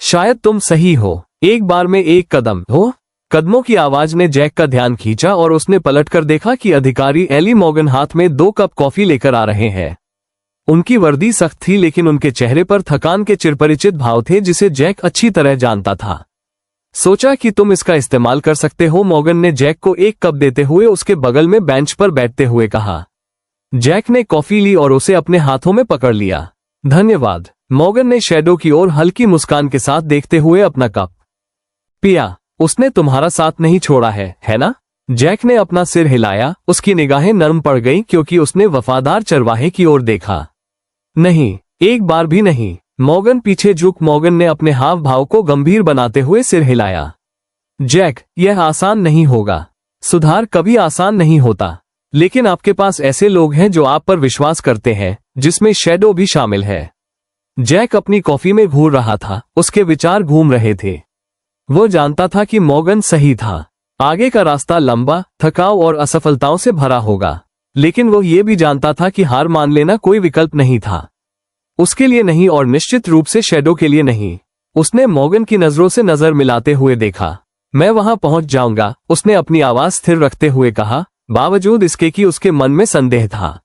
Speaker 1: शायद तुम सही हो। एक बार में एक कदम हो। कदमों की आवाज ने जैक का ध्यान खींचा और उसने पलटकर देखा कि अधिकारी एली मॉर्गन हाथ में 2 कप कॉफी लेकर आ रहे हैं। उनकी वर्दी सख्त थी लेकिन उनके चेहरे पर थकान के चिरपरिचित भाव थे जिसे जैक अच्छी तरह जानता था। सोचा कि तुम इसका इस्तेमाल कर सकते हो। मॉर्गन ने जैक को 1 कप देते हुए उसके बगल में बेंच पर बैठते हुए कहा। जैक ने कॉफी ली और उसे अपने हाथों में पकड़ लिया। धन्यवाद। मॉर्गन ने शैडो की ओर हल्की मुस्कान के साथ देखते हुए अपना कप पिया। उसने तुम्हारा साथ नहीं छोड़ा है ना? जैक ने अपना सिर हिलाया। उसकी निगाहें नरम पड़ गईं क्योंकि उसने वफादार चरवाहे की ओर देखा। नहीं, एक बार भी नहीं। मॉर्गन पीछे झुक। मॉर्गन ने अपने हाव भाव को गंभीर बनाते हुए सिर हिलाया। जैक, यह आसान नहीं होगा। सुधार कभी आसान नहीं होता, लेकिन आपके पास ऐसे लोग हैं जो आप पर विश्वास करते हैं, जिसमें शैडो भी शामिल है। जैक अपनी कॉफी में घूर रहा था। उसके विचार घूम रहे थे। वो जानता था कि मॉर्गन सही था। आगे का रास्ता लंबा, थकाऊ और असफलताओं से भरा होगा, लेकिन वो ये भी जानता था कि हार मान लेना कोई विकल्प नहीं था। उसके लिए नहीं और निश्चित रूप से शैडो के लिए नहीं। उसने मॉर्गन की नजरों से नजर मिलाते हुए देखा। मैं वहां पहुंच जाऊंगा, उसने अपनी आवाज स्थिर रखते हुए कहा, बावजूद इसके कि उसके मन में संदेह था।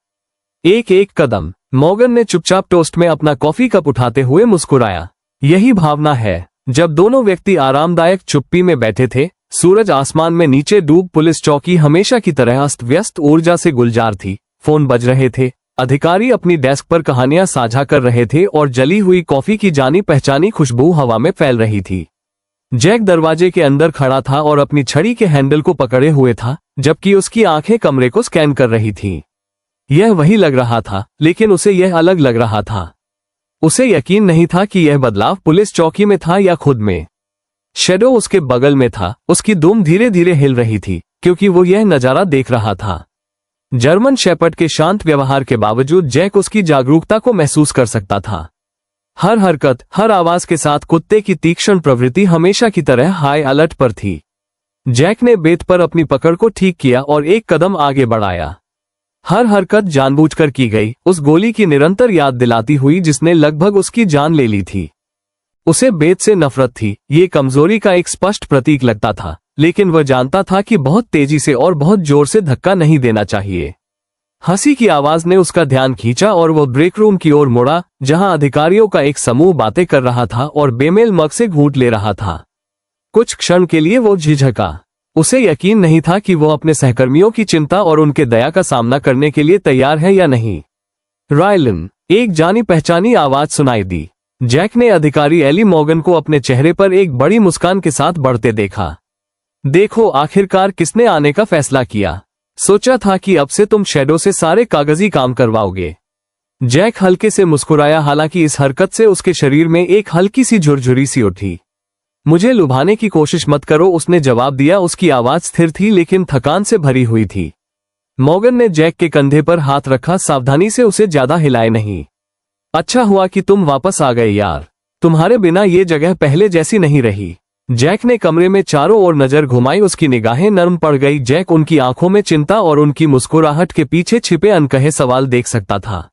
Speaker 1: एक एक कदम। मॉर्गन ने चुपचाप टोस्ट में अपना कॉफी कप उठाते हुए मुस्कुराया। यही भावना है। जब दोनों व्यक्ति आरामदायक चुप्पी में बैठे थे, सूरज आसमान में नीचे डूब, पुलिस चौकी हमेशा की तरह अस्त व्यस्त ऊर्जा से गुलजार थी। फोन बज रहे थे। अधिकारी अपनी डेस्क पर कहानियां साझा कर रहे थे और जली हुई कॉफी की जानी पहचानी खुशबू हवा में फैल रही थी। जैक दरवाजे के अंदर खड़ा था और अपनी छड़ी के हैंडल को पकड़े हुए था, जबकि उसकी आंखें कमरे को स्कैन कर रही थीं। यह वही लग रहा था, लेकिन उसे यह अलग लग रहा था। उसे यकीन नहीं था कि यह बदलाव पुलिस चौकी में था या खुद में। शैडो उसके बगल में था। उसकी दुम धीरे धीरे हिल रही थी क्योंकि वो यह नजारा देख रहा था। जर्मन शेपर्ड के शांत व्यवहार के बावजूद जैक उसकी जागरूकता को महसूस कर सकता था। हर हरकत, हर आवाज के साथ कुत्ते की तीक्ष्ण प्रवृत्ति हमेशा की तरह हाई अलर्ट पर थी। जैक ने बेत पर अपनी पकड़ को ठीक किया और एक कदम आगे बढ़ाया। हर हरकत जानबूझकर की गई, उस गोली की निरंतर याद दिलाती हुई जिसने लगभग उसकी जान ले ली थी। उसे बेत से नफरत थी। ये कमजोरी का एक स्पष्ट प्रतीक लगता था, लेकिन वह जानता था कि बहुत तेजी से और बहुत जोर से धक्का नहीं देना चाहिए। हंसी की आवाज ने उसका ध्यान खींचा और वो ब्रेक रूम की ओर मुड़ा, जहां अधिकारियों का एक समूह बातें कर रहा था और बेमेल मग से घूंट ले रहा था। कुछ क्षण के लिए वो झिझका। उसे यकीन नहीं था कि वो अपने सहकर्मियों की चिंता और उनके दया का सामना करने के लिए तैयार है या नहीं। रायलन, एक जानी पहचानी आवाज सुनाई दी। जैक ने अधिकारी एली मॉर्गन को अपने चेहरे पर एक बड़ी मुस्कान के साथ बढ़ते देखा। देखो, आखिरकार किसने आने का फैसला किया। सोचा था कि अब से तुम शैडो से सारे कागजी काम करवाओगे। जैक हल्के से मुस्कुराया, हालांकि इस हरकत से उसके शरीर में एक हल्की सी झुरझुरी सी उठी। मुझे लुभाने की कोशिश मत करो, उसने जवाब दिया। उसकी आवाज स्थिर थी लेकिन थकान से भरी हुई थी। मॉर्गन ने जैक के कंधे पर हाथ रखा, सावधानी से उसे ज्यादा हिलाए नहीं। अच्छा हुआ कि तुम वापस आ गए यार। तुम्हारे बिना ये जगह पहले जैसी नहीं रही। जैक ने कमरे में चारों ओर नजर घुमाई। उसकी निगाहें नरम पड़ गई। जैक उनकी आंखों में चिंता और उनकी मुस्कुराहट के पीछे छिपे अनकहे सवाल देख सकता था।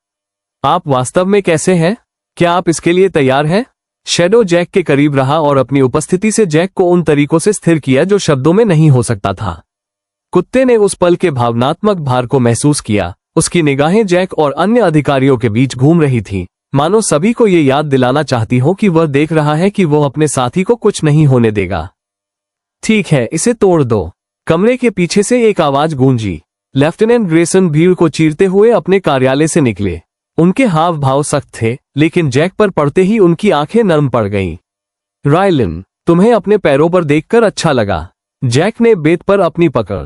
Speaker 1: आप वास्तव में कैसे हैं? क्या आप इसके लिए तैयार हैं? शैडो जैक के करीब रहा और अपनी उपस्थिति से जैक को उन तरीकों से स्थिर किया जो शब्दों में नहीं हो सकता था। कुत्ते ने उस पल के भावनात्मक भार को महसूस किया। उसकी निगाहें जैक और अन्य अधिकारियों के बीच घूम रही थी, मानो सभी को ये याद दिलाना चाहती हो कि वह देख रहा है कि वह अपने साथी को कुछ नहीं होने देगा। ठीक है, इसे तोड़ दो। कमरे के पीछे से एक आवाज गूंजी। लेफ्टिनेंट ग्रेसन भीड़ को चीरते हुए अपने कार्यालय से निकले। उनके हाव भाव सख्त थे, लेकिन जैक पर पड़ते ही उनकी आंखें नरम पड़ गईं। रायलिन, तुम्हें अपने पैरों पर देखकर अच्छा लगा। जैक ने बेत पर अपनी पकड़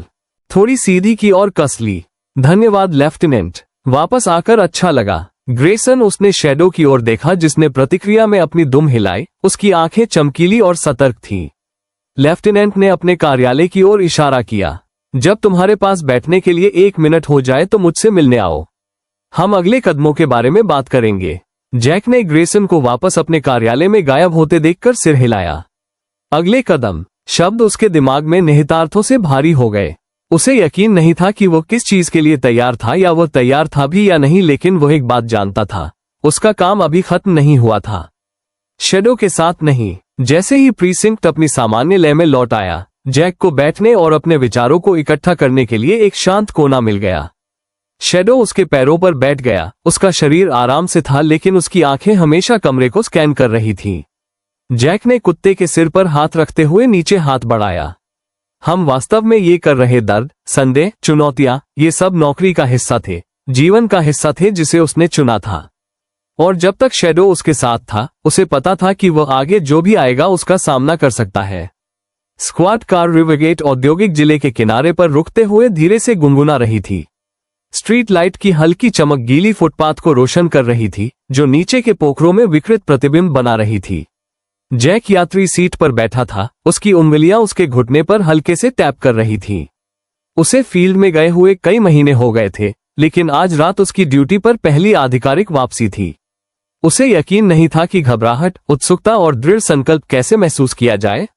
Speaker 1: थोड़ी सीधी की और कस ली। धन्यवाद लेफ्टिनेंट, वापस आकर अच्छा लगा। ग्रेसन, उसने शैडो की ओर देखा जिसने प्रतिक्रिया में अपनी दुम हिलाई। उसकी आंखें चमकीली और सतर्क थीं। लेफ्टिनेंट ने अपने कार्यालय की ओर इशारा किया। जब तुम्हारे पास बैठने के लिए 1 मिनट हो जाए तो मुझसे मिलने आओ। हम अगले कदमों के बारे में बात करेंगे। जैक ने ग्रेसन को वापस अपने कार्यालय में गायब होते देखकर सिर हिलाया। अगले कदम शब्द उसके दिमाग में निहितार्थों से भारी हो गए। उसे यकीन नहीं था कि वह किस चीज के लिए तैयार था या वह तैयार था भी या नहीं, लेकिन वह एक बात जानता था, उसका काम अभी खत्म नहीं हुआ था। शैडो के साथ नहीं। जैसे ही प्रीसिंक्ट अपनी सामान्य लय में लौट आया, जैक को बैठने और अपने विचारों को इकट्ठा करने के लिए एक शांत कोना मिल गया। शैडो उसके पैरों पर बैठ गया। उसका शरीर आराम से था, लेकिन उसकी आंखें हमेशा कमरे को स्कैन कर रही थीं। जैक ने कुत्ते के सिर पर हाथ रखते हुए नीचे हाथ बढ़ाया। हम वास्तव में ये कर रहे दर्द, संदेह, चुनौतियां, ये सब नौकरी का हिस्सा थे, जीवन का हिस्सा थे जिसे उसने चुना था। और जब तक शैडो उसके साथ था, उसे पता था कि वह आगे जो भी आएगा उसका सामना कर सकता है। स्क्वाड कार रिवरगेट औद्योगिक जिले के किनारे पर रुकते हुए धीरे से गुनगुना रही थी। स्ट्रीट लाइट की हल्की चमक गीली फुटपाथ को रोशन कर रही थी, जो नीचे के पोखरों में विकृत प्रतिबिंब बना रही थी। जैक यात्री सीट पर बैठा था। उसकी उंगलियां उसके घुटने पर हल्के से टैप कर रही थीं। उसे फील्ड में गए हुए कई महीने हो गए थे, लेकिन आज रात उसकी ड्यूटी पर पहली आधिकारिक वापसी थी। उसे यकीन नहीं था कि घबराहट, उत्सुकता और दृढ़ संकल्प कैसे महसूस किया जाए।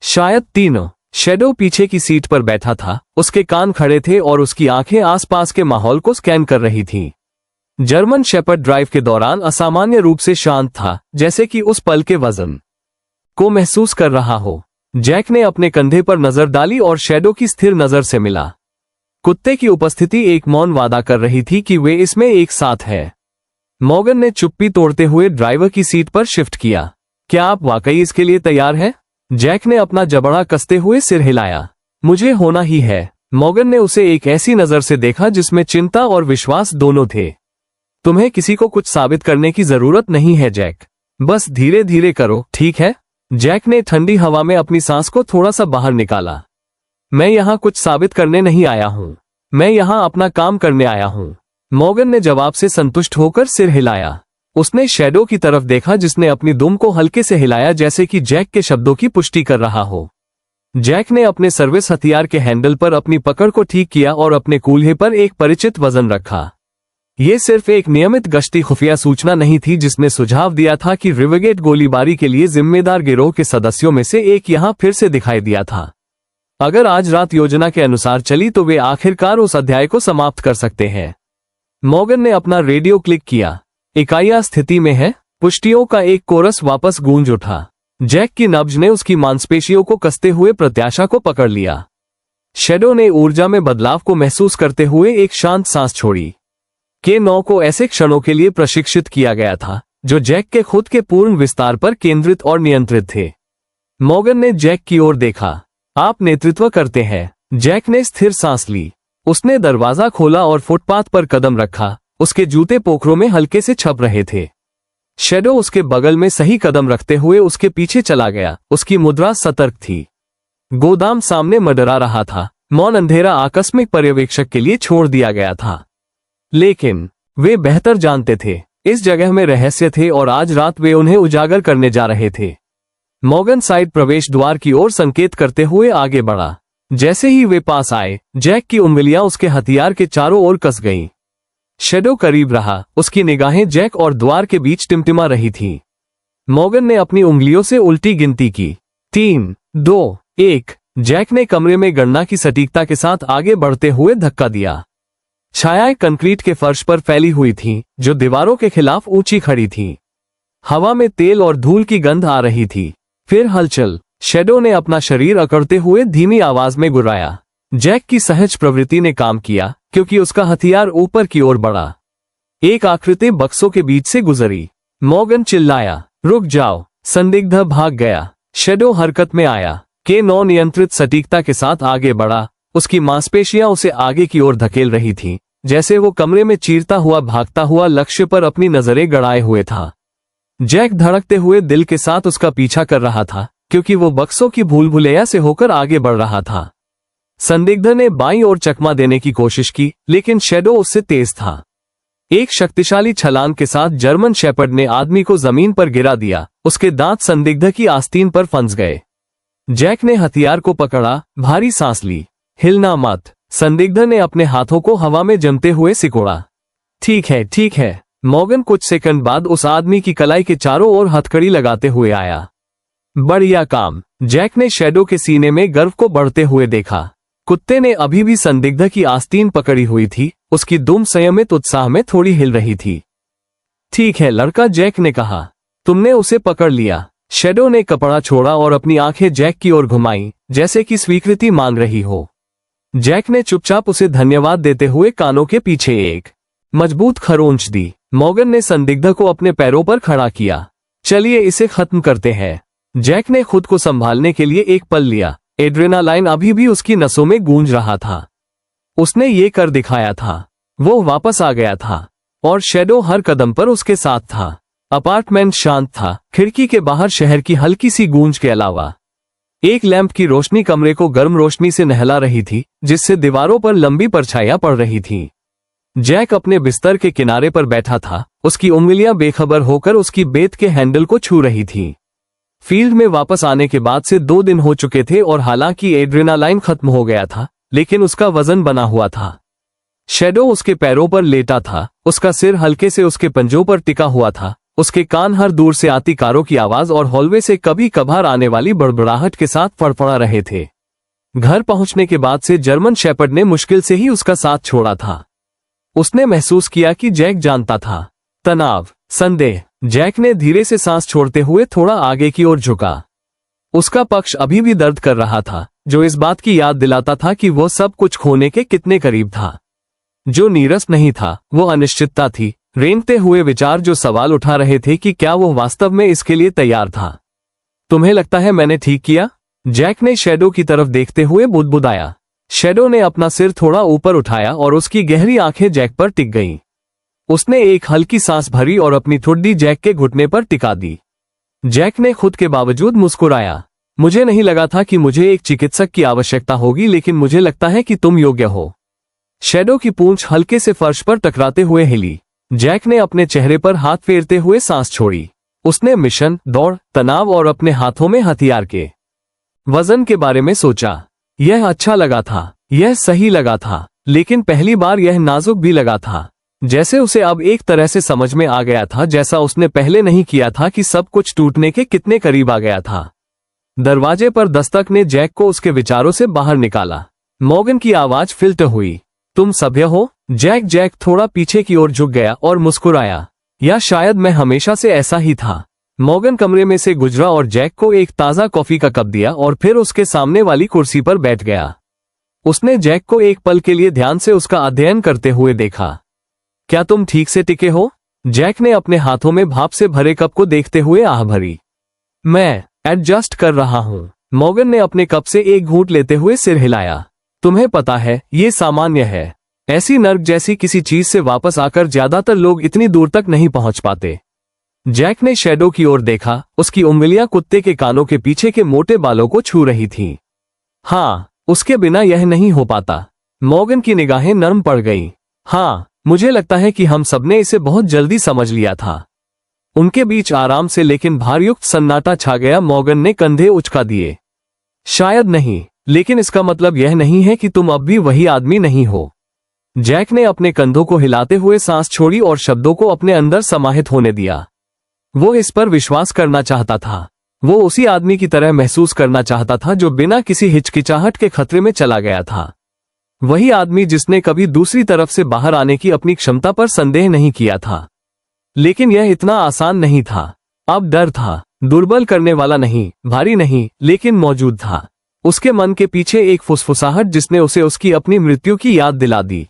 Speaker 1: शायद तीनों। शैडो पीछे की सीट पर बैठा था। उसके कान खड़े थे और उसकी आंखें आसपास के माहौल को स्कैन कर रही थीं। जर्मन शेपर्ड ड्राइव के दौरान असामान्य रूप से शांत था, जैसे कि उस पल के वजन को महसूस कर रहा हो। जैक ने अपने कंधे पर नजर डाली और शैडो की स्थिर नजर से मिला। कुत्ते की उपस्थिति एक मौन वादा कर रही थी कि वे इसमें एक साथ है। मॉर्गन ने चुप्पी तोड़ते हुए ड्राइवर की सीट पर शिफ्ट किया। क्या आप वाकई इसके लिए तैयार हैं? जैक ने अपना जबड़ा कसते हुए सिर हिलाया। मुझे होना ही है। मॉर्गन ने उसे एक ऐसी नजर से देखा जिसमें चिंता और विश्वास दोनों थे। तुम्हें किसी को कुछ साबित करने की जरूरत नहीं है जैक, बस धीरे धीरे करो, ठीक है? जैक ने ठंडी हवा में अपनी सांस को थोड़ा सा बाहर निकाला। मैं यहाँ कुछ साबित करने नहीं आया हूँ, मैं यहाँ अपना काम करने आया हूँ। मॉर्गन ने जवाब से संतुष्ट होकर सिर हिलाया। उसने शैडो की तरफ देखा जिसने अपनी दुम को हल्के से हिलाया, जैसे कि जैक के शब्दों की पुष्टि कर रहा हो। जैक ने अपने सर्विस हथियार के हैंडल पर अपनी पकड़ को ठीक किया और अपने कूल्हे पर एक परिचित वजन रखा। ये सिर्फ एक नियमित गश्ती खुफिया सूचना नहीं थी जिसने सुझाव दिया था कि रिवरगेट गोलीबारी के लिए जिम्मेदार गिरोह के सदस्यों में से एक यहां फिर से दिखाई दिया था। अगर आज रात योजना के अनुसार चली तो वे आखिरकार उस अध्याय को समाप्त कर सकते हैं। मॉर्गन ने अपना रेडियो क्लिक किया। इकाइयां स्थिति में है। पुष्टियों का एक कोरस वापस गूंज उठा। जैक की नब्ज ने उसकी मांसपेशियों को कसते हुए प्रत्याशा को पकड़ लिया। शैडो ने ऊर्जा में बदलाव को महसूस करते हुए एक शांत सांस छोड़ी। K9 को ऐसे क्षणों के लिए प्रशिक्षित किया गया था जो जैक के खुद के पूर्ण विस्तार पर केंद्रित और नियंत्रित थे। मॉर्गन ने जैक की ओर देखा। आप नेतृत्व करते हैं। जैक ने स्थिर सांस ली। उसने दरवाजा खोला और फुटपाथ पर कदम रखा। उसके जूते पोखरों में हल्के से छप रहे थे। शैडो उसके बगल में सही कदम रखते हुए उसके पीछे चला गया। उसकी मुद्रा सतर्क थी। गोदाम सामने मडरा रहा था। मौन अंधेरा आकस्मिक पर्यवेक्षक के लिए छोड़ दिया गया था, लेकिन वे बेहतर जानते थे इस जगह में रहस्य थे और आज रात वे उन्हें उजागर करने जा रहे थे। मॉर्गन साइड प्रवेश द्वार की ओर संकेत करते हुए आगे बढ़ा। जैसे ही वे पास आए, जैक की उंगलियां उसके हथियार के चारों ओर कस गईं। शैडो करीब रहा। उसकी निगाहें जैक और द्वार के बीच टिमटिमा रही थीं। मॉर्गन ने अपनी उंगलियों से उल्टी गिनती की। 3, 2, 1। जैक ने कमरे में गणना की सटीकता के साथ आगे बढ़ते हुए धक्का दिया। छायाएं कंक्रीट के फर्श पर फैली हुई थीं, जो दीवारों के खिलाफ ऊंची खड़ी थीं। हवा में तेल और धूल की गंध आ रही थी। फिर हलचल। शैडो ने अपना शरीर अकड़ते हुए धीमी आवाज में गुर्राया। जैक की सहज प्रवृत्ति ने काम किया, क्योंकि उसका हथियार ऊपर की ओर बढ़ा। एक आकृति बक्सों के बीच से गुजरी। मॉर्गन चिल्लाया, रुक जाओ। संदिग्ध भाग गया। शैडो हरकत में आया। के 9 नियंत्रित सटीकता के साथ आगे बढ़ा। उसकी मांसपेशियां उसे आगे की ओर धकेल रही थीं, जैसे वो कमरे में चीरता हुआ भागता हुआ लक्ष्य पर अपनी नजरें गड़ाए हुए था। जैक धड़कते हुए दिल के साथ उसका पीछा कर रहा था, क्योंकि वो बक्सों की भूल भुलैया से होकर आगे बढ़ रहा था। संदिग्ध ने बाईं ओर चकमा देने की कोशिश की, लेकिन शैडो उससे तेज था। एक शक्तिशाली छलांग के साथ जर्मन शेपर्ड ने आदमी को जमीन पर गिरा दिया। उसके दांत संदिग्ध की आस्तीन पर फंस गए। जैक ने हथियार को पकड़ा, भारी सांस ली। हिलना मत। संदिग्ध ने अपने हाथों को हवा में जमते हुए सिकोड़ा। ठीक है, ठीक है। मॉर्गन कुछ सेकंड बाद उस आदमी की कलाई के चारों ओर हथकड़ी लगाते हुए आया। बढ़िया काम। जैक ने शैडो के सीने में गर्व को बढ़ते हुए देखा। कुत्ते ने अभी भी संदिग्ध की आस्तीन पकड़ी हुई थी। उसकी दुम संयमित उत्साह में थोड़ी हिल रही थी। ठीक है लड़का, जैक ने कहा, तुमने उसे पकड़ लिया। शैडो ने कपड़ा छोड़ा और अपनी आंखें जैक की ओर घुमाई, जैसे कि स्वीकृति मांग रही हो। जैक ने चुपचाप उसे धन्यवाद देते हुए कानों के पीछे एक मजबूत खरोंच दी। मॉर्गन ने संदिग्ध को अपने पैरों पर खड़ा किया। चलिए इसे खत्म करते हैं। जैक ने खुद को संभालने के लिए एक पल लिया। एड्रेनालाइन अभी भी उसकी नसों में गूंज रहा था। उसने ये कर दिखाया था। वो वापस आ गया था और शैडो हर कदम पर उसके साथ था। अपार्टमेंट शांत था, खिड़की के बाहर शहर की हल्की सी गूंज के अलावा। एक लैंप की रोशनी कमरे को गर्म रोशनी से नहला रही थी, जिससे दीवारों पर लंबी परछाइयां पड़ रही थीं। जैक अपने बिस्तर के किनारे पर बैठा था। उसकी उंगलियां बेखबर होकर उसकी बेत के हैंडल को छू रही थीं। फील्ड में वापस आने के बाद से 2 दिन हो चुके थे और हालांकि एड्रेनालाइन खत्म हो गया था, लेकिन उसका वजन बना हुआ था। शैडो उसके पैरों पर लेटा था। उसका सिर हल्के से उसके पंजों पर टिका हुआ था। उसके कान हर दूर से आती कारों की आवाज और हॉलवे से कभी कभार आने वाली बड़बड़ाहट के साथ फड़फड़ा रहे थे। घर पहुंचने के बाद से जर्मन शेपर्ड ने मुश्किल से ही उसका साथ छोड़ा था। उसने महसूस किया कि जैक जानता था। तनाव, संदेह। जैक ने धीरे से सांस छोड़ते हुए थोड़ा आगे की ओर झुका। उसका पक्ष अभी भी दर्द कर रहा था, जो इस बात की याद दिलाता था कि वो सब कुछ खोने के कितने करीब था। जो नीरस नहीं था, वो अनिश्चितता थी। रेंगते हुए विचार जो सवाल उठा रहे थे कि क्या वो वास्तव में इसके लिए तैयार था। तुम्हें लगता है मैंने ठीक किया? जैक ने शैडो की तरफ देखते हुए बुदबुदाया। शैडो ने अपना सिर थोड़ा ऊपर उठाया और उसकी गहरी आंखें जैक पर टिक गईं। उसने एक हल्की सांस भरी और अपनी ठुड्डी जैक के घुटने पर टिका दी। जैक ने खुद के बावजूद मुस्कुराया। मुझे नहीं लगा था कि मुझे एक चिकित्सक की आवश्यकता होगी, लेकिन मुझे लगता है कि तुम योग्य हो। शैडो की पूंछ हल्के से फर्श पर टकराते हुए हिली। जैक ने अपने चेहरे पर हाथ फेरते हुए सांस छोड़ी। उसने मिशन, दौड़, तनाव और अपने हाथों में हथियार के वजन के बारे में सोचा। यह अच्छा लगा था, यह सही लगा था, लेकिन पहली बार यह नाजुक भी लगा था। जैसे उसे अब एक तरह से समझ में आ गया था, जैसा उसने पहले नहीं किया था, कि सब कुछ टूटने के कितने करीब आ गया था। दरवाजे पर दस्तक ने जैक को उसके विचारों से बाहर निकाला। मॉर्गन की आवाज फिल्टर हुई। तुम सभ्य हो? जैक थोड़ा पीछे की ओर झुक गया और मुस्कुराया। या शायद मैं हमेशा से ऐसा ही था। मॉर्गन कमरे में से गुजरा और जैक को एक ताजा कॉफी का कप दिया और फिर उसके सामने वाली कुर्सी पर बैठ गया। उसने जैक को एक पल के लिए ध्यान से उसका अध्ययन करते हुए देखा। क्या तुम ठीक से टिके हो? जैक ने अपने हाथों में भाप से भरे कप को देखते हुए आह भरी। मैं एडजस्ट कर रहा हूं। मॉर्गन ने अपने कप से एक घूंट लेते हुए सिर हिलाया। तुम्हें पता है, ये सामान्य है। ऐसी नर्क जैसी किसी चीज से वापस आकर ज्यादातर लोग इतनी दूर तक नहीं पहुंच पाते। जैक ने शैडो की ओर देखा। उसकी उंगलियां कुत्ते के कानों के पीछे के मोटे बालों को छू रही थीं। हाँ, उसके बिना यह नहीं हो पाता। मॉर्गन की निगाहें नर्म पड़ गईं। हाँ, मुझे लगता है कि हम सबने इसे बहुत जल्दी समझ लिया था। उनके बीच आराम से लेकिन भारयुक्त सन्नाटा छा गया। मॉर्गन ने कंधे उचका दिए। शायद नहीं, लेकिन इसका मतलब यह नहीं है कि तुम अब भी वही आदमी नहीं हो। जैक ने अपने कंधों को हिलाते हुए सांस छोड़ी और शब्दों को अपने अंदर समाहित होने दिया। वो इस पर विश्वास करना चाहता था। वो उसी आदमी की तरह महसूस करना चाहता था जो बिना किसी हिचकिचाहट के खतरे में चला गया था। वही आदमी जिसने कभी दूसरी तरफ से बाहर आने की अपनी क्षमता पर संदेह नहीं किया था। लेकिन यह इतना आसान नहीं था। अब डर था, दुर्बल करने वाला नहीं, भारी नहीं, लेकिन मौजूद था। उसके मन के पीछे एक फुसफुसाहट जिसने उसे उसकी अपनी मृत्यु की याद दिला दी।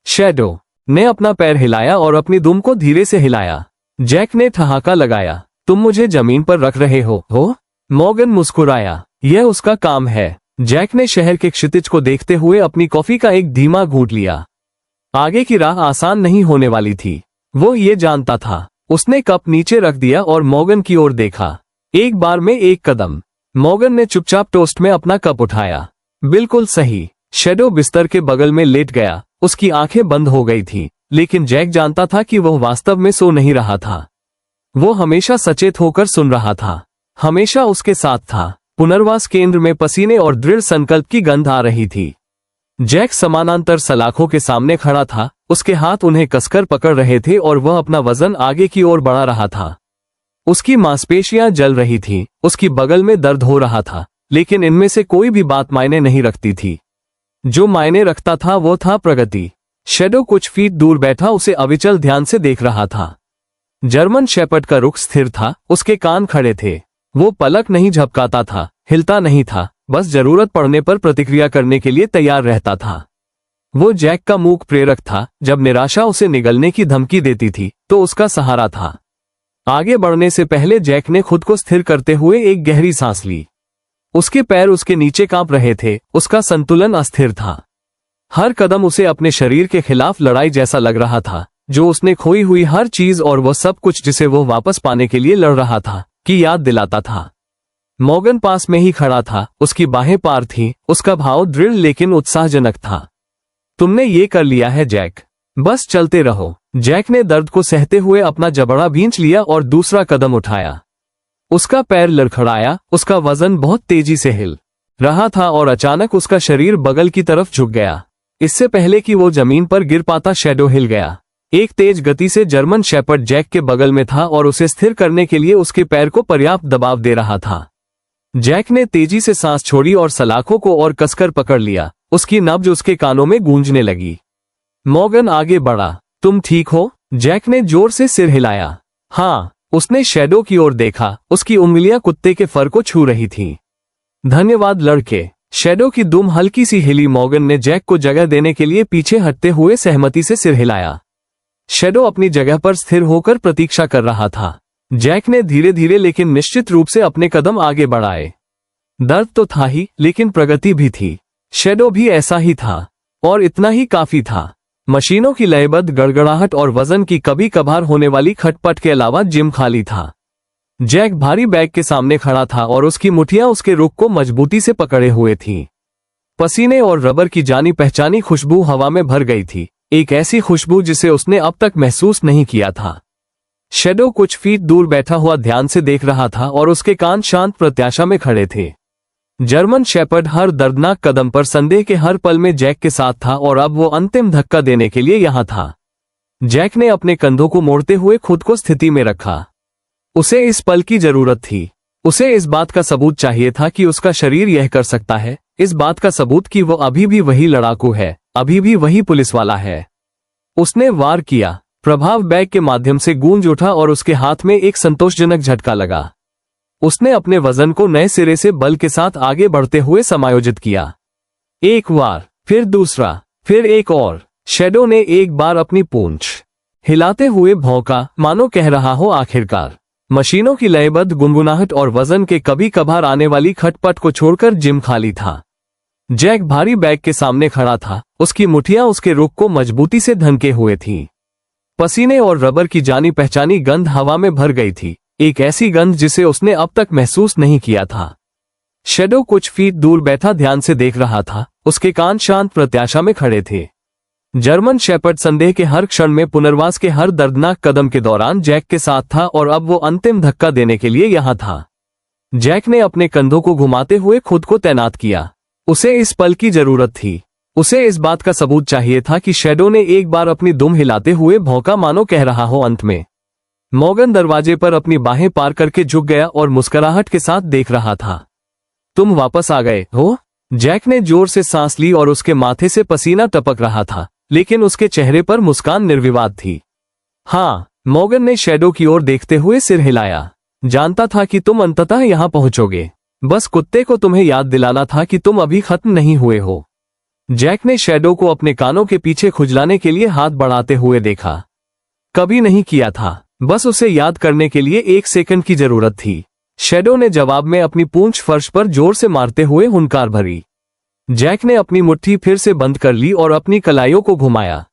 Speaker 1: शैडो ने अपना पैर हिलाया और अपनी दुम को धीरे से हिलाया। जैक ने ठहाका लगाया, तुम मुझे जमीन पर रख रहे हो? मॉर्गन मुस्कुराया, यह उसका काम है। जैक ने शहर के क्षितिज को देखते हुए अपनी कॉफी का एक धीमा घूंट लिया। आगे की राह आसान नहीं होने वाली थी, वो ये जानता था। उसने कप नीचे रख दिया और मॉर्गन की ओर देखा। एक बार में एक कदम। मॉर्गन ने चुपचाप टोस्ट में अपना कप उठाया। बिल्कुल सही। शैडो बिस्तर के बगल में लेट गया। उसकी आंखें बंद हो गई थी, लेकिन जैक जानता था कि वह वास्तव में सो नहीं रहा था। वो हमेशा सचेत होकर सुन रहा था, हमेशा उसके साथ था। पुनर्वास केंद्र में पसीने और दृढ़ संकल्प की गंध आ रही थी। जैक समानांतर सलाखों के सामने खड़ा था, उसके हाथ उन्हें कसकर पकड़ रहे थे और वह अपना वजन आगे की ओर बढ़ा रहा था। उसकी मांसपेशियां जल रही थीं, उसकी बगल में दर्द हो रहा था, लेकिन इनमें से कोई भी बात मायने नहीं रखती थी। जो मायने रखता था वो था प्रगति। शैडो कुछ फीट दूर बैठा उसे अविचल ध्यान से देख रहा था। जर्मन शेपर्ड का रुख स्थिर था, उसके कान खड़े थे। वो पलक नहीं झपकाता था, हिलता नहीं था, बस जरूरत पड़ने पर प्रतिक्रिया करने के लिए तैयार रहता था। वो जैक का मूक प्रेरक था। जब निराशा उसे निगलने की धमकी देती थी तो उसका सहारा था। आगे बढ़ने से पहले जैक ने खुद को स्थिर करते हुए एक गहरी सांस ली। उसके पैर उसके नीचे कांप रहे थे, उसका संतुलन अस्थिर था। हर कदम उसे अपने शरीर के खिलाफ लड़ाई जैसा लग रहा था, जो उसने खोई हुई हर चीज और वह सब कुछ जिसे वो वापस पाने के लिए लड़ रहा था की याद दिलाता था। मॉर्गन पास में ही खड़ा था, उसकी बाहें पार थीं, उसका भाव दृढ़ लेकिन उत्साहजनक था। तुमने ये कर लिया है जैक, बस चलते रहो। जैक ने दर्द को सहते हुए अपना जबड़ा भींच लिया और दूसरा कदम उठाया। उसका पैर लड़खड़ाया, उसका वजन बहुत तेजी से हिल रहा था और अचानक उसका शरीर बगल की तरफ झुक गया। इससे पहले कि वो जमीन पर गिर पाता शैडो हिल गया। एक तेज गति से जर्मन शेपर्ड जैक के बगल में था और उसे स्थिर करने के लिए उसके पैर को पर्याप्त दबाव दे रहा था। जैक ने तेजी से सांस छोड़ी और सलाखों को और कसकर पकड़ लिया। उसकी नब्ज उसके कानों में गूंजने लगी। मॉर्गन आगे बढ़ा। तुम ठीक हो? जैक ने जोर से सिर हिलाया। हाँ। उसने शैडो की ओर देखा, उसकी उंगलियां कुत्ते के फर को छू रही थीं। धन्यवाद लड़के। शैडो की दुम हल्की सी हिली। मॉर्गन ने जैक को जगह देने के लिए पीछे हटते हुए सहमति से सिर हिलाया। शैडो अपनी जगह पर स्थिर होकर प्रतीक्षा कर रहा था। जैक ने धीरे धीरे लेकिन निश्चित रूप से अपने कदम आगे बढ़ाए। दर्द तो था ही, लेकिन प्रगति भी थी। शैडो भी ऐसा ही था, और इतना ही काफी था। मशीनों की लयबद्ध गड़गड़ाहट और वजन की कभी कभार होने वाली खटपट के अलावा जिम खाली था। जैक भारी बैग के सामने खड़ा था और उसकी मुठियां उसके रुख को मजबूती से पकड़े हुए थीं। पसीने और रबर की जानी पहचानी खुशबू हवा में भर गई थी, एक ऐसी खुशबू जिसे उसने अब तक महसूस नहीं किया था। शैडो कुछ फीट दूर बैठा हुआ ध्यान से देख रहा था और उसके कान शांत प्रत्याशा में खड़े थे। जर्मन शेपर्ड हर दर्दनाक कदम पर संदेह के हर पल में जैक के साथ था और अब वो अंतिम धक्का देने के लिए यहां था। जैक ने अपने कंधों को मोड़ते हुए खुद को स्थिति में रखा। उसे इस पल की जरूरत थी। उसे इस बात का सबूत चाहिए था कि उसका शरीर यह कर सकता है, इस बात का सबूत कि वो अभी भी वही लड़ाकू है, अभी भी वही पुलिस वाला है। उसने वार किया। प्रभाव बैग के माध्यम से गूंज उठा और उसके हाथ में एक संतोषजनक झटका लगा। उसने अपने वजन को नए सिरे से बल के साथ आगे बढ़ते हुए समायोजित किया। एक वार, फिर दूसरा, फिर एक और। शैडो ने एक बार अपनी पूंछ हिलाते हुए भौंका, मानो कह रहा हो आखिरकार। मशीनों की लयबद्ध गुनगुनाहट और वजन के कभी कभार आने वाली खटपट को छोड़कर जिम खाली था। जैक भारी बैग के सामने खड़ा था, उसकी मुठियां उसके रुख को मजबूती से धनके हुए थीं। पसीने और रबर की जानी पहचानी गंध हवा में भर गई थी, एक ऐसी गंध जिसे उसने अब तक महसूस नहीं किया था। शैडो कुछ फीट दूर बैठा ध्यान से देख रहा था, उसके कान शांत प्रत्याशा में खड़े थे। जर्मन शेपर्ड संदेह के हर क्षण में, पुनर्वास के हर दर्दनाक कदम के दौरान जैक के साथ था और अब वो अंतिम धक्का देने के लिए यहां था। जैक ने अपने कंधों को घुमाते हुए खुद को तैनात किया। उसे इस पल की जरूरत थी। उसे इस बात का सबूत चाहिए था कि शैडो ने एक बार अपनी दुम हिलाते हुए भौंका, मानो कह रहा हो अंत में। मॉर्गन दरवाजे पर अपनी बाहें पार करके झुक गया और मुस्कुराहट के साथ देख रहा था। तुम वापस आ गए हो? जैक ने जोर से सांस ली और उसके माथे से पसीना टपक रहा था, लेकिन उसके चेहरे पर मुस्कान निर्विवाद थी। हाँ, मॉर्गन ने शैडो की ओर देखते हुए सिर हिलाया। जानता था कि तुम अंततः यहाँ पहुंचोगे। बस कुत्ते को तुम्हें याद दिलाना था कि तुम अभी खत्म नहीं हुए हो। जैक ने शैडो को अपने कानों के पीछे खुजलाने के लिए हाथ बढ़ाते हुए देखा। कभी नहीं किया था, बस उसे याद करने के लिए 1 सेकंड की जरूरत थी। शैडो ने जवाब में अपनी पूंछ फर्श पर जोर से मारते हुए हुंकार भरी। जैक ने अपनी मुट्ठी फिर से बंद कर ली और अपनी कलाइयों को घुमाया।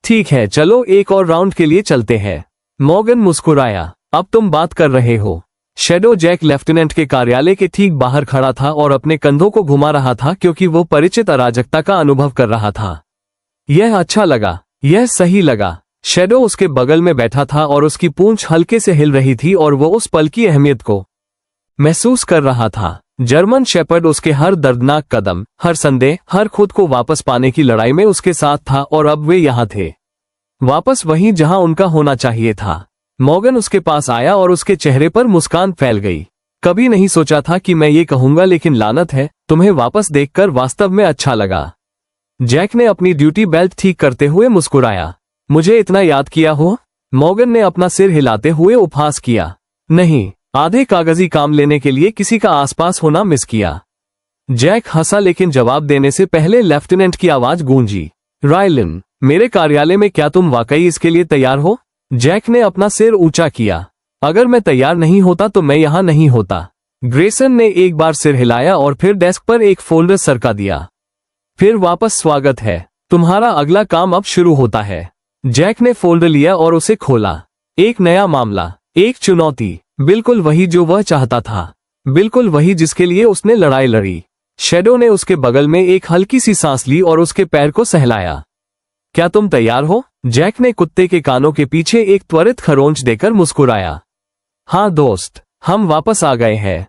Speaker 1: ठीक है, चलो एक और राउंड के लिए चलते हैं। मॉर्गन मुस्कुराया। अब तुम बात कर रहे हो। शैडो जैक लेफ्टिनेंट के कार्यालय के ठीक बाहर खड़ा था और अपने कंधों को घुमा रहा था क्योंकि वो परिचित अराजकता का अनुभव कर रहा था। यह अच्छा लगा, यह सही लगा। शैडो उसके बगल में बैठा था और उसकी पूंछ हल्के से हिल रही थी और वो उस पल की अहमियत को महसूस कर रहा था। जर्मन शेपर्ड उसके हर दर्दनाक कदम, हर संदेह, हर खुद को वापस पाने की लड़ाई में उसके साथ था और अब वे यहाँ थे, वापस वहीं जहां उनका होना चाहिए था। मॉर्गन उसके पास आया और उसके चेहरे पर मुस्कान फैल गई। कभी नहीं सोचा था कि मैं ये कहूंगा, लेकिन लानत है, तुम्हें वापस देखकर वास्तव में अच्छा लगा। जैक ने अपनी ड्यूटी बेल्ट ठीक करते हुए मुस्कुराया। मुझे इतना याद किया हो? मॉर्गन ने अपना सिर हिलाते हुए उपहास किया। नहीं, आधे कागजी काम लेने के लिए किसी का आसपास होना मिस किया। जैक हंसा, लेकिन जवाब देने से पहले लेफ्टिनेंट की आवाज गूंजी। रायलन, मेरे कार्यालय में क्या तुम वाकई इसके लिए तैयार हो? जैक ने अपना सिर ऊंचा किया। अगर मैं तैयार नहीं होता तो मैं यहां नहीं होता। ग्रेसन ने एक बार सिर हिलाया और फिर डेस्क पर एक फोल्डर सरका दिया। फिर वापस स्वागत है, तुम्हारा अगला काम अब शुरू होता है। जैक ने फोल्डर लिया और उसे खोला। एक नया मामला, एक चुनौती, बिल्कुल वही जो वह चाहता था, बिल्कुल वही जिसके लिए उसने लड़ाई लड़ी। शैडो ने उसके बगल में एक हल्की सी सांस ली और उसके पैर को सहलाया। क्या तुम तैयार हो? जैक ने कुत्ते के कानों के पीछे एक त्वरित खरोंच देकर मुस्कुराया। हाँ दोस्त, हम वापस आ गए हैं।